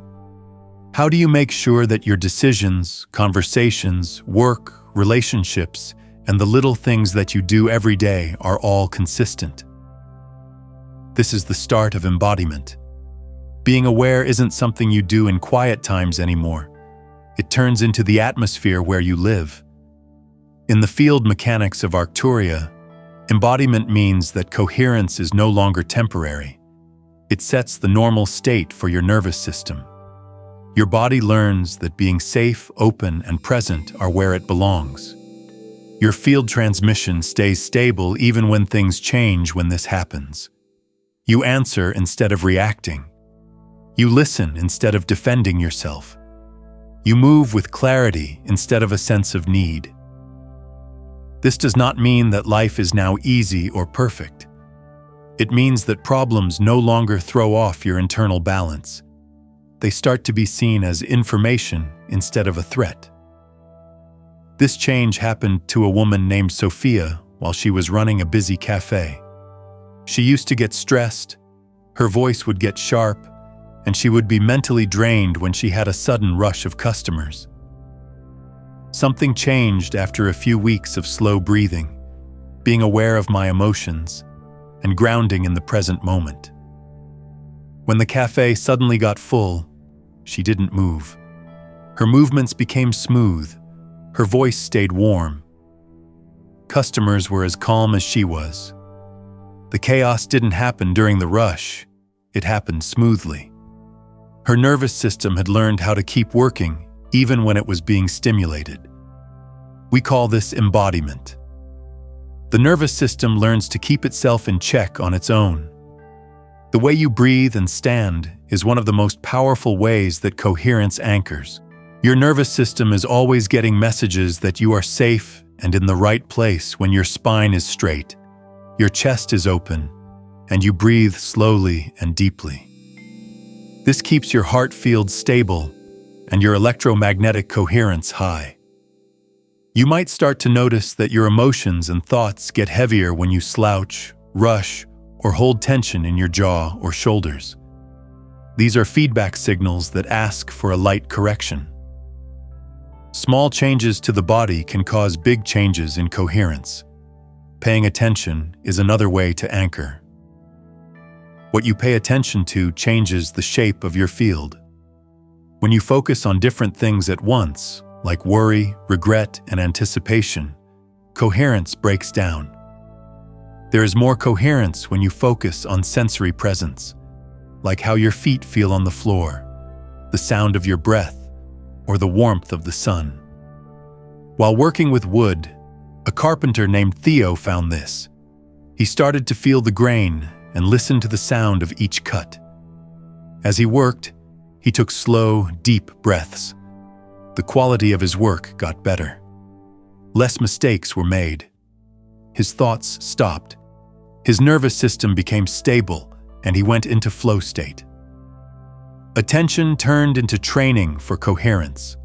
How do you make sure that your decisions, conversations, work, relationships, and the little things that you do every day are all consistent? This is the start of embodiment. Being aware isn't something you do in quiet times anymore. It turns into the atmosphere where you live. In the field mechanics of Arcturia, embodiment means that coherence is no longer temporary. It sets the normal state for your nervous system. Your body learns that being safe, open, and present are where it belongs. Your field transmission stays stable even when things change when this happens. You answer instead of reacting. You listen instead of defending yourself. You move with clarity instead of a sense of need. This does not mean that life is now easy or perfect. It means that problems no longer throw off your internal balance. They start to be seen as information instead of a threat. This change happened to a woman named Sophia while she was running a busy cafe. She used to get stressed, her voice would get sharp, and she would be mentally drained when she had a sudden rush of customers. Something changed after a few weeks of slow breathing, being aware of my emotions, and grounding in the present moment. When the cafe suddenly got full, she didn't move. Her movements became smooth, her voice stayed warm. Customers were as calm as she was. The chaos didn't happen during the rush, it happened smoothly. Her nervous system had learned how to keep working even when it was being stimulated. We call this embodiment. The nervous system learns to keep itself in check on its own. The way you breathe and stand is one of the most powerful ways that coherence anchors. Your nervous system is always getting messages that you are safe and in the right place when your spine is straight, your chest is open, and you breathe slowly and deeply. This keeps your heart field stable and your electromagnetic coherence high. You might start to notice that your emotions and thoughts get heavier when you slouch, rush, or hold tension in your jaw or shoulders. These are feedback signals that ask for a light correction. Small changes to the body can cause big changes in coherence. Paying attention is another way to anchor. What you pay attention to changes the shape of your field. When you focus on different things at once, like worry, regret, and anticipation, coherence breaks down. There is more coherence when you focus on sensory presence, like how your feet feel on the floor, the sound of your breath, or the warmth of the sun. While working with wood, a carpenter named Theo found this. He started to feel the grain and listen to the sound of each cut. As he worked, he took slow, deep breaths. The quality of his work got better. Less mistakes were made. His thoughts stopped. His nervous system became stable, and he went into flow state. Attention turned into training for coherence.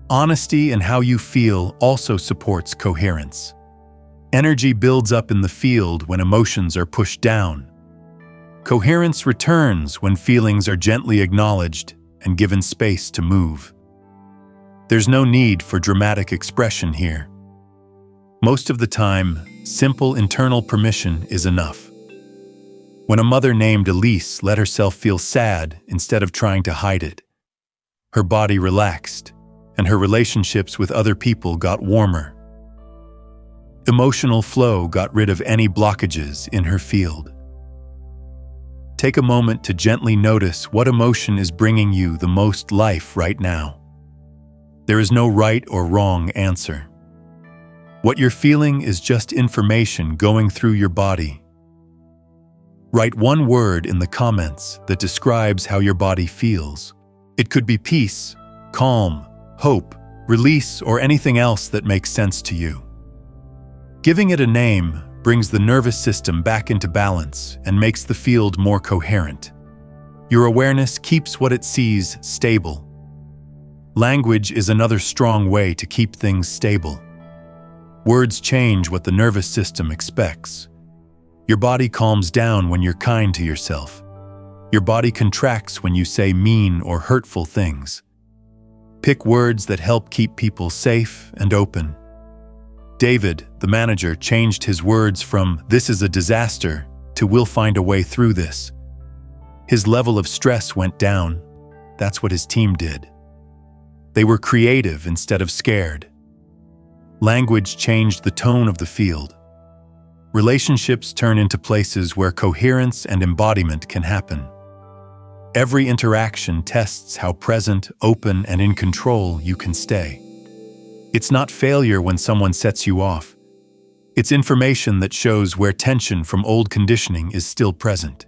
Honesty in how you feel also supports coherence. Energy builds up in the field when emotions are pushed down. Coherence returns when feelings are gently acknowledged and given space to move. There's no need for dramatic expression here. Most of the time, simple internal permission is enough. When a mother named Elise let herself feel sad instead of trying to hide it, her body relaxed, and her relationships with other people got warmer. Emotional flow got rid of any blockages in her field. Take a moment to gently notice what emotion is bringing you the most life right now. There is no right or wrong answer. What you're feeling is just information going through your body. Write one word in the comments that describes how your body feels. It could be peace, calm, hope, release, or anything else that makes sense to you. Giving it a name brings the nervous system back into balance and makes the field more coherent. Your awareness keeps what it sees stable. Language is another strong way to keep things stable. Words change what the nervous system expects. Your body calms down when you're kind to yourself. Your body contracts when you say mean or hurtful things. Pick words that help keep people safe and open. David, the manager, changed his words from "this is a disaster" to "we'll find a way through this." His level of stress went down. That's what his team did. They were creative instead of scared. Language changed the tone of the field. Relationships turn into places where coherence and embodiment can happen. Every interaction tests how present, open, and in control you can stay. It's not failure when someone sets you off. It's information that shows where tension from old conditioning is still present.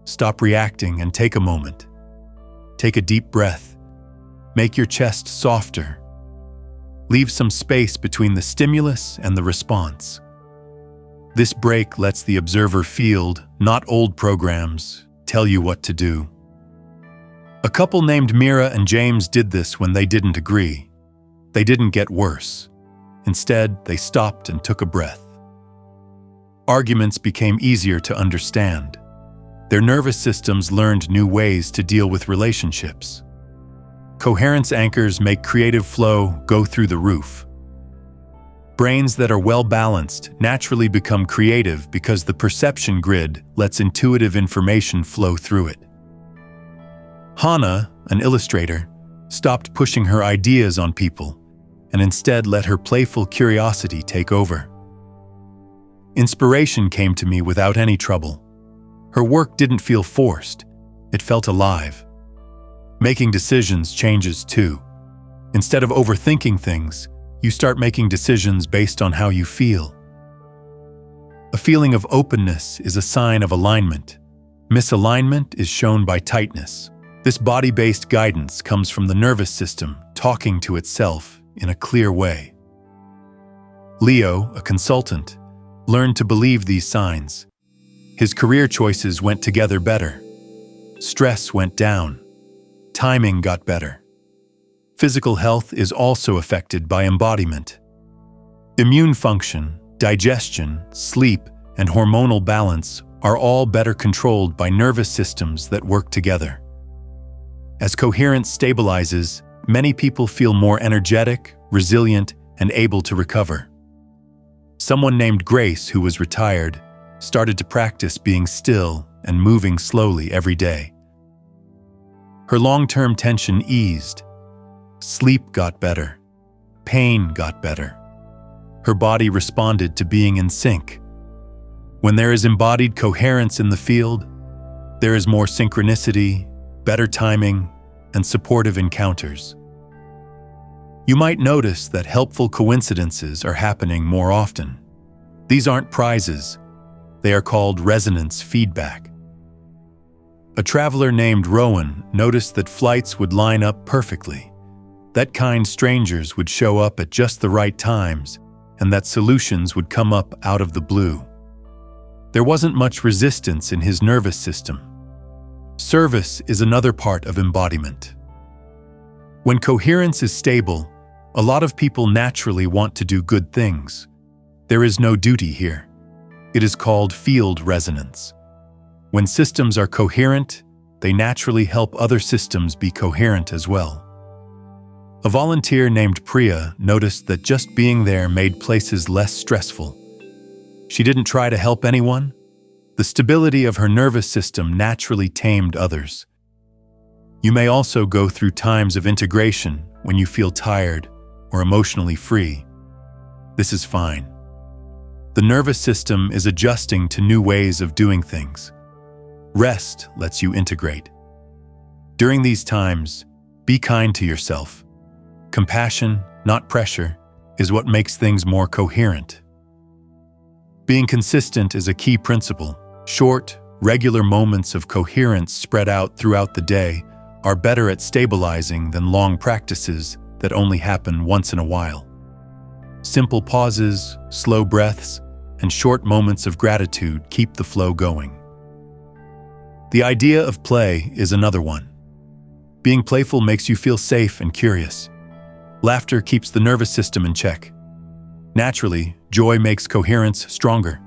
Stop reacting and take a moment. Take a deep breath. Make your chest softer. Leave some space between the stimulus and the response. This break lets the observer field, not old programs, tell you what to do. A couple named Mira and James did this when they didn't agree. They didn't get worse. Instead, they stopped and took a breath. Arguments became easier to understand. Their nervous systems learned new ways to deal with relationships. Coherence anchors make creative flow go through the roof. Brains that are well-balanced naturally become creative because the perception grid lets intuitive information flow through it. Hannah, an illustrator, stopped pushing her ideas on people and instead let her playful curiosity take over. Inspiration came to me without any trouble. Her work didn't feel forced, it felt alive. Making decisions changes too. Instead of overthinking things, you start making decisions based on how you feel. A feeling of openness is a sign of alignment. Misalignment is shown by tightness. This body-based guidance comes from the nervous system talking to itself in a clear way. Leo, a consultant, learned to believe these signs. His career choices went together better. Stress went down. Timing got better. Physical health is also affected by embodiment. Immune function, digestion, sleep, and hormonal balance are all better controlled by nervous systems that work together. As coherence stabilizes, many people feel more energetic, resilient, and able to recover. Someone named Grace, who was retired, started to practice being still and moving slowly every day. Her long-term tension eased. Sleep got better. Pain got better. Her body responded to being in sync. When there is embodied coherence in the field, there is more synchronicity, better timing, and supportive encounters. You might notice that helpful coincidences are happening more often. These aren't prizes. They are called resonance feedback. A traveler named Rowan noticed that flights would line up perfectly, that kind strangers would show up at just the right times, and that solutions would come up out of the blue. There wasn't much resistance in his nervous system. Service is another part of embodiment. When coherence is stable, a lot of people naturally want to do good things. There is no duty here. It is called field resonance. When systems are coherent, they naturally help other systems be coherent as well. A volunteer named Priya noticed that just being there made places less stressful. She didn't try to help anyone. The stability of her nervous system naturally tamed others. You may also go through times of integration when you feel tired or emotionally free. This is fine. The nervous system is adjusting to new ways of doing things. Rest lets you integrate. During these times, be kind to yourself. Compassion, not pressure, is what makes things more coherent. Being consistent is a key principle. Short, regular moments of coherence spread out throughout the day are better at stabilizing than long practices that only happen once in a while. Simple pauses, slow breaths, and short moments of gratitude keep the flow going. The idea of play is another one. Being playful makes you feel safe and curious. Laughter keeps the nervous system in check. Naturally, joy makes coherence stronger.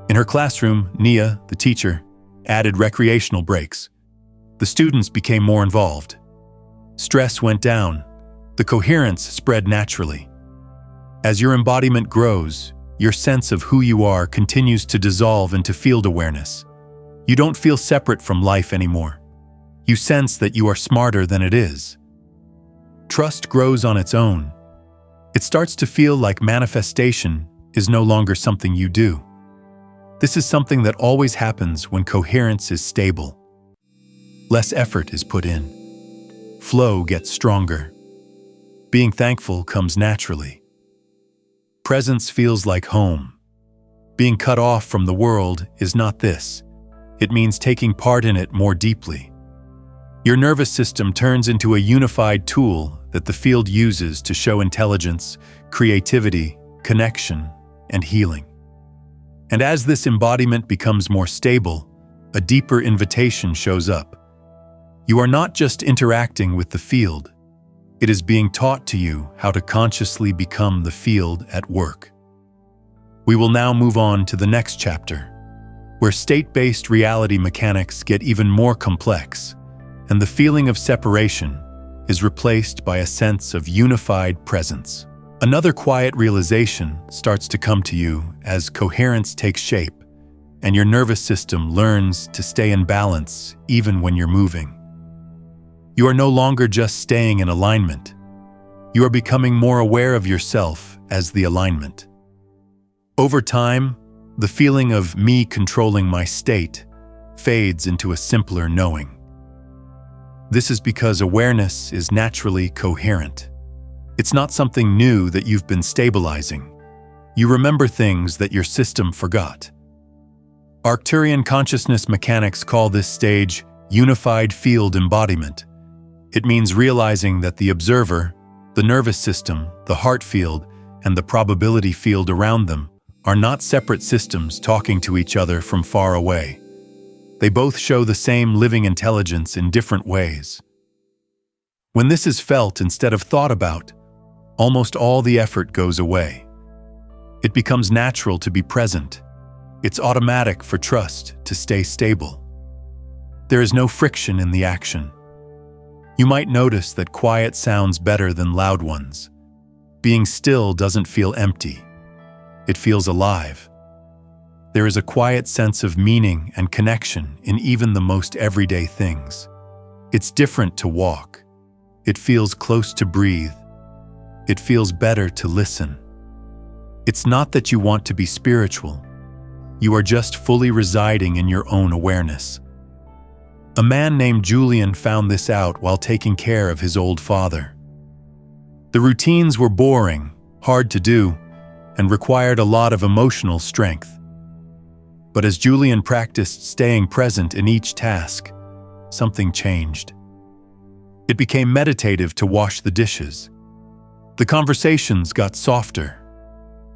In her classroom, Nia, the teacher, added recreational breaks. The students became more involved. Stress went down. The coherence spread naturally. As your embodiment grows, your sense of who you are continues to dissolve into field awareness. You don't feel separate from life anymore. You sense that you are smarter than it is. Trust grows on its own. It starts to feel like manifestation is no longer something you do. This is something that always happens when coherence is stable. Less effort is put in. Flow gets stronger. Being thankful comes naturally. Presence feels like home. Being cut off from the world is not this. It means taking part in it more deeply. Your nervous system turns into a unified tool that the field uses to show intelligence, creativity, connection, and healing. And as this embodiment becomes more stable, a deeper invitation shows up. You are not just interacting with the field, it is being taught to you how to consciously become the field at work. We will now move on to the next chapter, where state-based reality mechanics get even more complex, and the feeling of separation is replaced by a sense of unified presence. Another quiet realization starts to come to you as coherence takes shape, and your nervous system learns to stay in balance even when you're moving. You are no longer just staying in alignment. You are becoming more aware of yourself as the alignment. Over time, the feeling of me controlling my state fades into a simpler knowing. This is because awareness is naturally coherent. It's not something new that you've been stabilizing. You remember things that your system forgot. Arcturian consciousness mechanics call this stage unified field embodiment. It means realizing that the observer, the nervous system, the heart field, and the probability field around them are not separate systems talking to each other from far away. They both show the same living intelligence in different ways. When this is felt instead of thought about, almost all the effort goes away. It becomes natural to be present. It's automatic for trust to stay stable. There is no friction in the action. You might notice that quiet sounds better than loud ones. Being still doesn't feel empty. It feels alive. There is a quiet sense of meaning and connection in even the most everyday things. It's different to walk. It feels close to breathe. It feels better to listen. It's not that you want to be spiritual. You are just fully residing in your own awareness. A man named Julian found this out while taking care of his old father. The routines were boring, hard to do, and required a lot of emotional strength. But as Julian practiced staying present in each task, something changed. It became meditative to wash the dishes. The conversations got softer.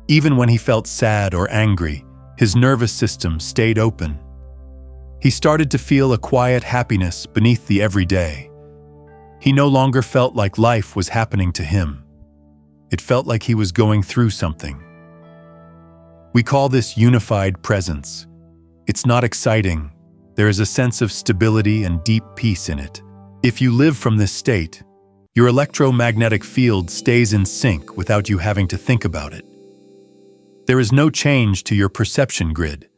Even when he felt sad or angry, his nervous system stayed open. He started to feel a quiet happiness beneath the everyday. He no longer felt like life was happening to him. It felt like he was going through something. We call this unified presence. It's not exciting. There is a sense of stability and deep peace in it. If you live from this state, your electromagnetic field stays in sync without you having to think about it. There is no change to your perception grid.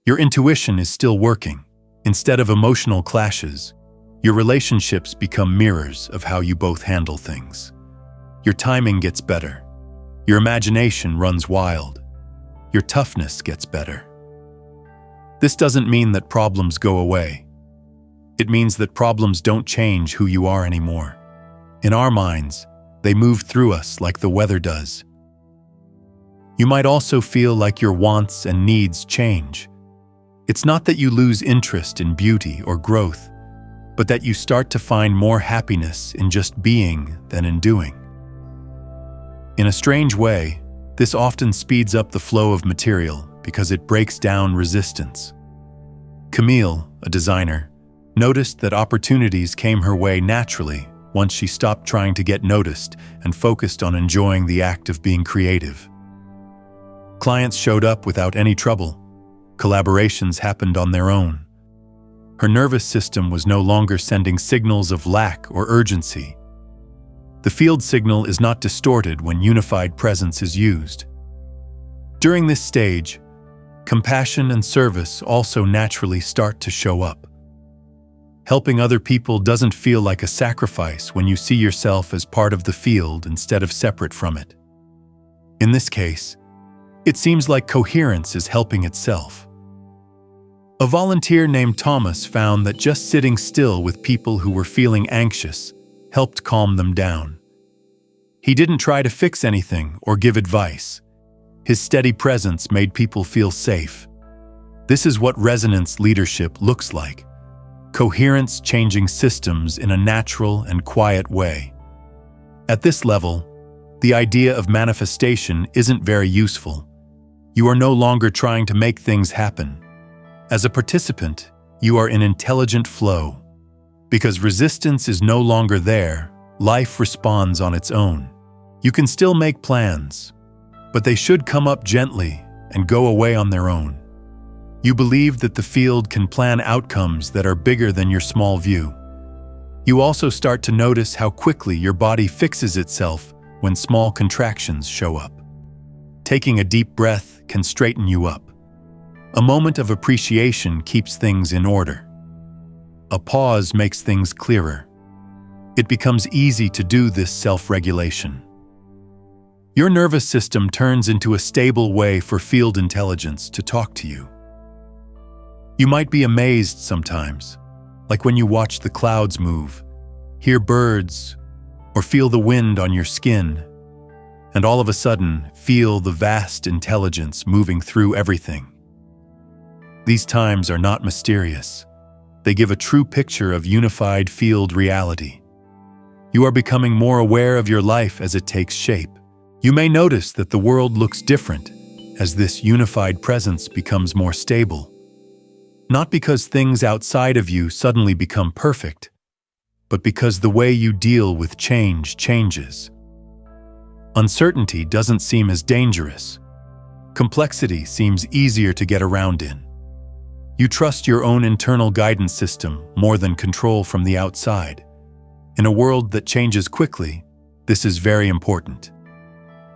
Your intuition is still working. Instead of emotional clashes, your relationships become mirrors of how you both handle things. Your timing gets better. Your imagination runs wild. Your toughness gets better. This doesn't mean that problems go away. It means that problems don't change who you are anymore. In our minds, they move through us like the weather does. You might also feel like your wants and needs change. It's not that you lose interest in beauty or growth, but that you start to find more happiness in just being than in doing. In a strange way, this often speeds up the flow of material because it breaks down resistance. Camille, a designer, noticed that opportunities came her way naturally once she stopped trying to get noticed and focused on enjoying the act of being creative. Clients showed up without any trouble. Collaborations happened on their own. Her nervous system was no longer sending signals of lack or urgency. The field signal is not distorted when unified presence is used. During this stage, compassion and service also naturally start to show up. Helping other people doesn't feel like a sacrifice when you see yourself as part of the field instead of separate from it. In this case, it seems like coherence is helping itself. A volunteer named Thomas found that just sitting still with people who were feeling anxious helped calm them down. He didn't try to fix anything or give advice. His steady presence made people feel safe. This is what resonance leadership looks like. coherence changing systems in a natural and quiet way. At this level, the idea of manifestation isn't very useful. You are no longer trying to make things happen. As a participant, you are in intelligent flow. Because resistance is no longer there, life responds on its own. You can still make plans, but they should come up gently and go away on their own. You believe that the field can plan outcomes that are bigger than your small view. You also start to notice how quickly your body fixes itself when small contractions show up. Taking a deep breath can straighten you up. A moment of appreciation keeps things in order. A pause makes things clearer. It becomes easy to do this self-regulation. Your nervous system turns into a stable way for field intelligence to talk to you. You might be amazed sometimes, like when you watch the clouds move, hear birds, or feel the wind on your skin, and all of a sudden feel the vast intelligence moving through everything. These times are not mysterious. They give a true picture of unified field reality. You are becoming more aware of your life as it takes shape. You may notice that the world looks different as this unified presence becomes more stable. Not because things outside of you suddenly become perfect, but because the way you deal with change changes. Uncertainty doesn't seem as dangerous. Complexity seems easier to get around in. You trust your own internal guidance system more than control from the outside. In a world that changes quickly, this is very important.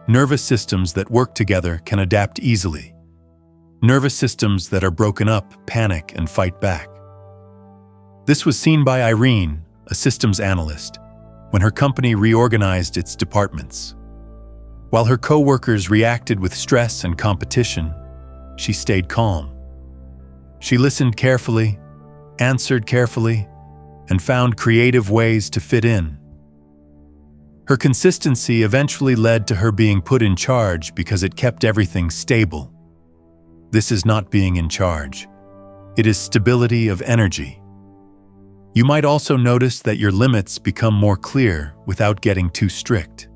Nervous systems that work together can adapt easily. Nervous systems that are broken up panic and fight back. This was seen by Irene, a systems analyst, when her company reorganized its departments. While her co-workers reacted with stress and competition, she stayed calm. She listened carefully, answered carefully, and found creative ways to fit in. Her consistency eventually led to her being put in charge because it kept everything stable. This is not being in charge. It is stability of energy. You might also notice that your limits become more clear without getting too strict.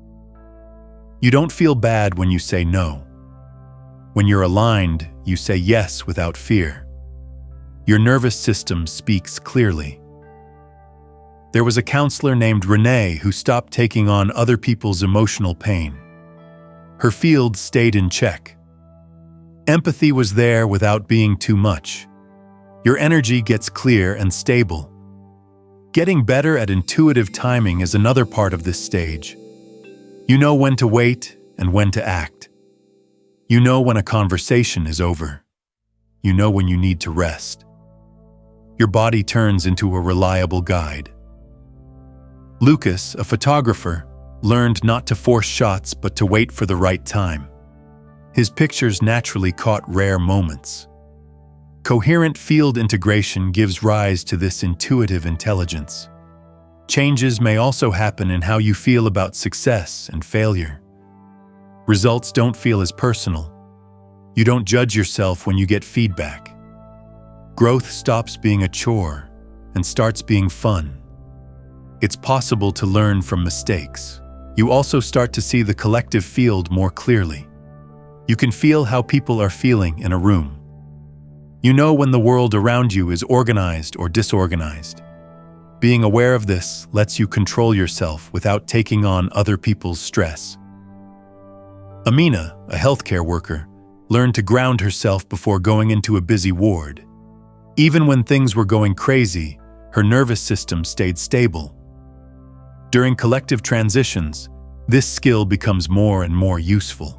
You don't feel bad when you say no. When you're aligned, you say yes without fear. Your nervous system speaks clearly. There was a counselor named Renee who stopped taking on other people's emotional pain. Her field stayed in check. Empathy was there without being too much. Your energy gets clear and stable. Getting better at intuitive timing is another part of this stage. You know when to wait and when to act. You know when a conversation is over. You know when you need to rest. Your body turns into a reliable guide. Lucas, a photographer, learned not to force shots but to wait for the right time. His pictures naturally caught rare moments. Coherent field integration gives rise to this intuitive intelligence. Changes may also happen in how you feel about success and failure. Results don't feel as personal. You don't judge yourself when you get feedback. Growth stops being a chore and starts being fun. It's possible to learn from mistakes. You also start to see the collective field more clearly. You can feel how people are feeling in a room. You know when the world around you is organized or disorganized. Being aware of this lets you control yourself without taking on other people's stress. Amina, a healthcare worker, learned to ground herself before going into a busy ward. Even when things were going crazy, her nervous system stayed stable. During collective transitions, this skill becomes more and more useful.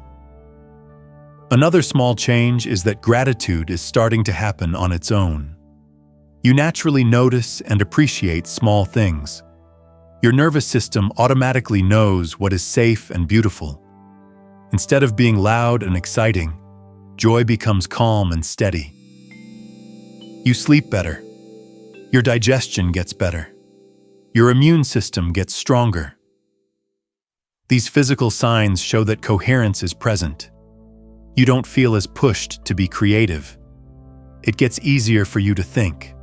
Another small change is that gratitude is starting to happen on its own. You naturally notice and appreciate small things. Your nervous system automatically knows what is safe and beautiful. Instead of being loud and exciting, joy becomes calm and steady. You sleep better. Your digestion gets better. Your immune system gets stronger. These physical signs show that coherence is present. You don't feel as pushed to be creative. It gets easier for you to think.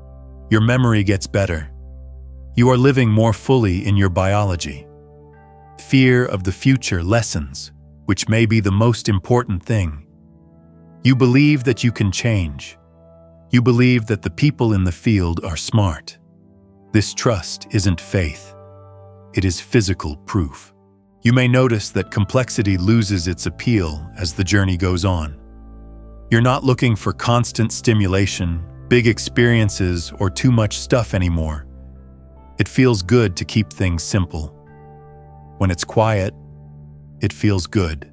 Your memory gets better. You are living more fully in your biology. Fear of the future lessens, which may be the most important thing. You believe that you can change. You believe that the people in the field are smart. This trust isn't faith. It is physical proof. You may notice that complexity loses its appeal as the journey goes on. You're not looking for constant stimulation, big experiences, or too much stuff anymore. It feels good to keep things simple. When it's quiet, it feels good.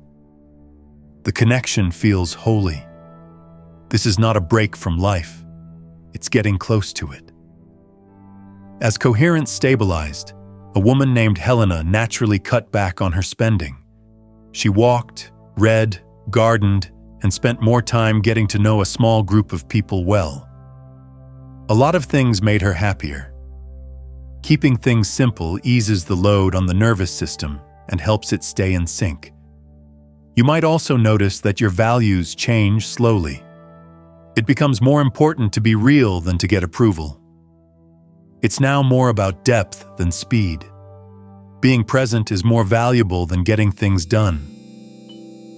The connection feels holy. This is not a break from life. It's getting close to it. As coherence stabilized, a woman named Helena naturally cut back on her spending. She walked, read, gardened, and spent more time getting to know a small group of people well. A lot of things made her happier. Keeping things simple eases the load on the nervous system and helps it stay in sync. You might also notice that your values change slowly. It becomes more important to be real than to get approval. It's now more about depth than speed. Being present is more valuable than getting things done.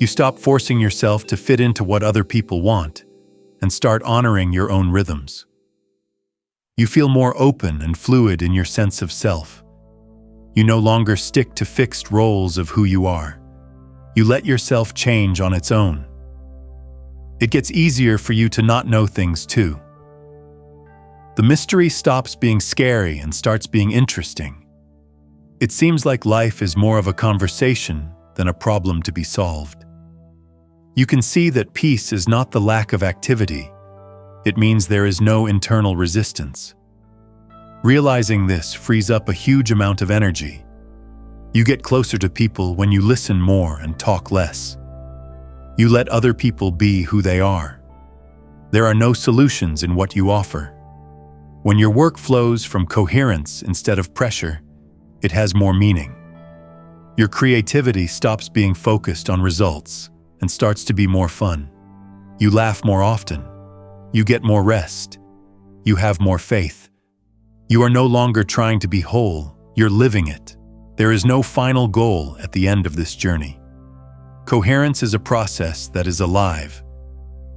You stop forcing yourself to fit into what other people want and start honoring your own rhythms. You feel more open and fluid in your sense of self. You no longer stick to fixed roles of who you are. You let yourself change on its own. It gets easier for you to not know things too. The mystery stops being scary and starts being interesting. It seems like life is more of a conversation than a problem to be solved. You can see that peace is not the lack of activity. It means there is no internal resistance. Realizing this frees up a huge amount of energy. You get closer to people when you listen more and talk less. You let other people be who they are. There are no solutions in what you offer. When your work flows from coherence instead of pressure, it has more meaning. Your creativity stops being focused on results and starts to be more fun. You laugh more often. You get more rest. You have more faith. You are no longer trying to be whole, you're living it. There is no final goal at the end of this journey. Coherence is a process that is alive.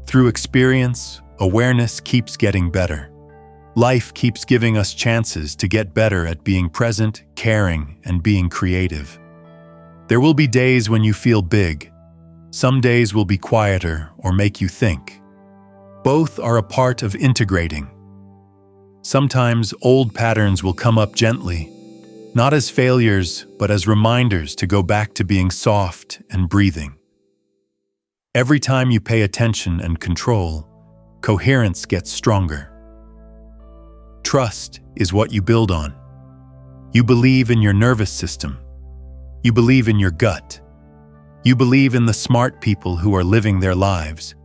Through experience, awareness keeps getting better. Life keeps giving us chances to get better at being present, caring, and being creative. There will be days when you feel big. Some days will be quieter or make you think. Both are a part of integrating. Sometimes old patterns will come up gently, not as failures, but as reminders to go back to being soft and breathing. Every time you pay attention and control, coherence gets stronger. Trust is what you build on. You believe in your nervous system. You believe in your gut. You believe in the smart people who are living their lives.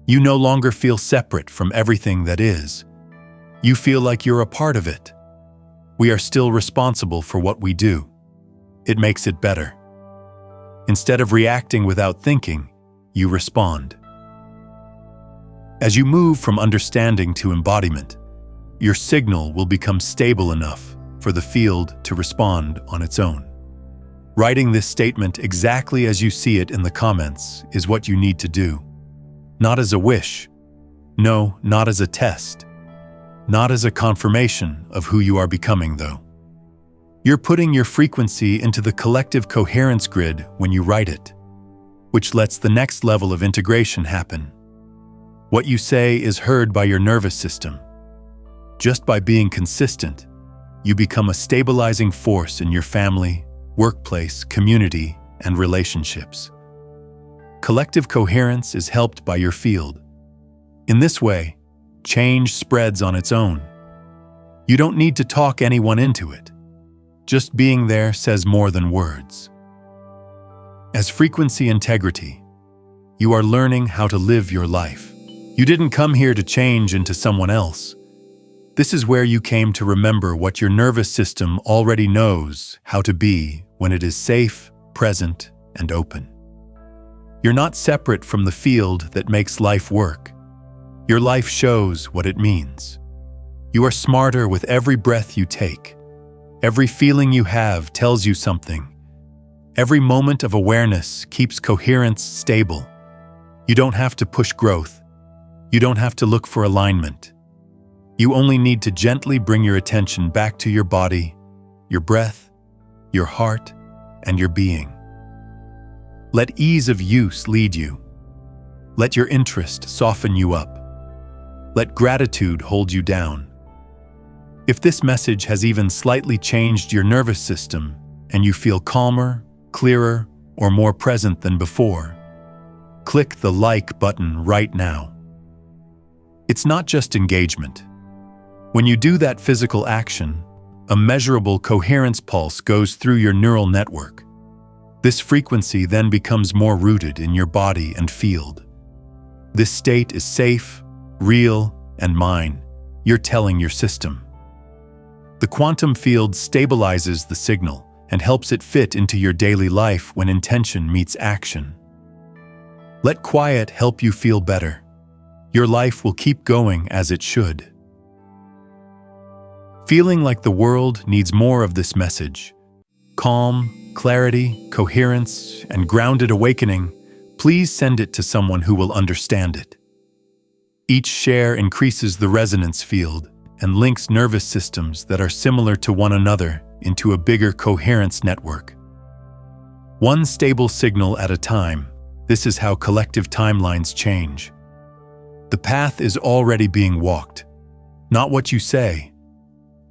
You no longer feel separate from everything that is. You feel like you're a part of it. We are still responsible for what we do. It makes it better. Instead of reacting without thinking, you respond. As you move from understanding to embodiment, your signal will become stable enough for the field to respond on its own. Writing this statement exactly as you see it in the comments is what you need to do. Not as a wish. No, not as a test. Not as a confirmation of who you are becoming, though. You're putting your frequency into the collective coherence grid when you write it, which lets the next level of integration happen. What you say is heard by your nervous system. Just by being consistent, you become a stabilizing force in your family, workplace, community, and relationships. Collective coherence is helped by your field. In this way, change spreads on its own. You don't need to talk anyone into it. Just being there says more than words. As frequency integrity, you are learning how to live your life. You didn't come here to change into someone else. This is where you came to remember what your nervous system already knows how to be when it is safe, present, and open. You're not separate from the field that makes life work. Your life shows what it means. You are smarter with every breath you take. Every feeling you have tells you something. Every moment of awareness keeps coherence stable. You don't have to push growth. You don't have to look for alignment. You only need to gently bring your attention back to your body, your breath, your heart, and your being. Let ease of use lead you. Let your interest soften you up. Let gratitude hold you down. If this message has even slightly changed your nervous system and you feel calmer, clearer, or more present than before, click the like button right now. It's not just engagement. When you do that physical action, a measurable coherence pulse goes through your neural network. This frequency then becomes more rooted in your body and field. This state is safe, real, and mine, you're telling your system. The quantum field stabilizes the signal and helps it fit into your daily life when intention meets action. Let quiet help you feel better. Your life will keep going as it should. Feeling like the world needs more of this message, calm, clarity, coherence, and grounded awakening, please send it to someone who will understand it. Each share increases the resonance field and links nervous systems that are similar to one another into a bigger coherence network. One stable signal at a time, this is how collective timelines change. The path is already being walked, not what you say,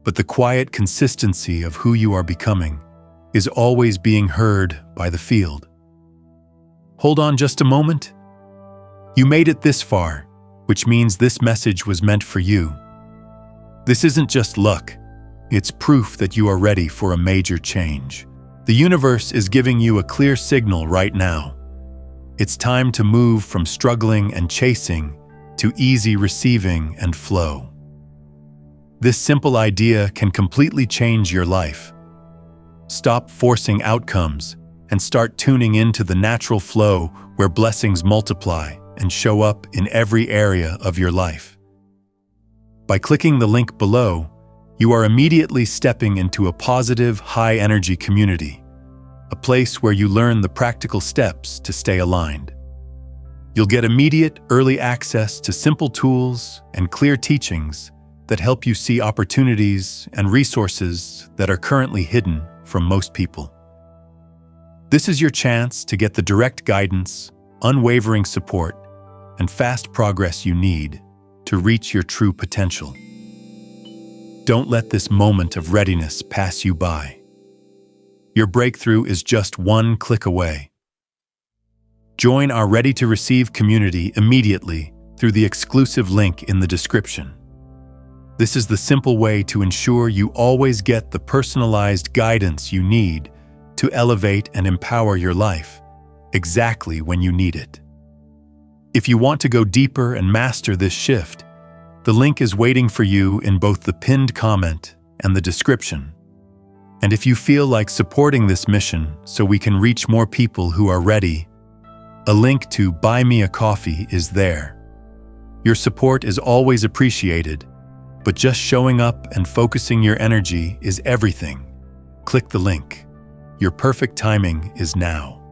but the quiet consistency of who you are becoming is always being heard by the field. Hold on just a moment. You made it this far, which means this message was meant for you. This isn't just luck, it's proof that you are ready for a major change. The universe is giving you a clear signal right now. It's time to move from struggling and chasing to easy receiving and flow. This simple idea can completely change your life. Stop forcing outcomes and start tuning into the natural flow where blessings multiply and show up in every area of your life. By clicking the link below, you are immediately stepping into a positive, high-energy community, a place where you learn the practical steps to stay aligned. You'll get immediate, early access to simple tools and clear teachings that help you see opportunities and resources that are currently hidden from most people. This is your chance to get the direct guidance, unwavering support, and fast progress you need to reach your true potential. Don't let this moment of readiness pass you by. Your breakthrough is just one click away. Join our Ready to Receive community immediately through the exclusive link in the description. This is the simple way to ensure you always get the personalized guidance you need to elevate and empower your life exactly when you need it. If you want to go deeper and master this shift, the link is waiting for you in both the pinned comment and the description. And if you feel like supporting this mission so we can reach more people who are ready, a link to Buy Me a Coffee is there. Your support is always appreciated, but just showing up and focusing your energy is everything. Click the link. Your perfect timing is now.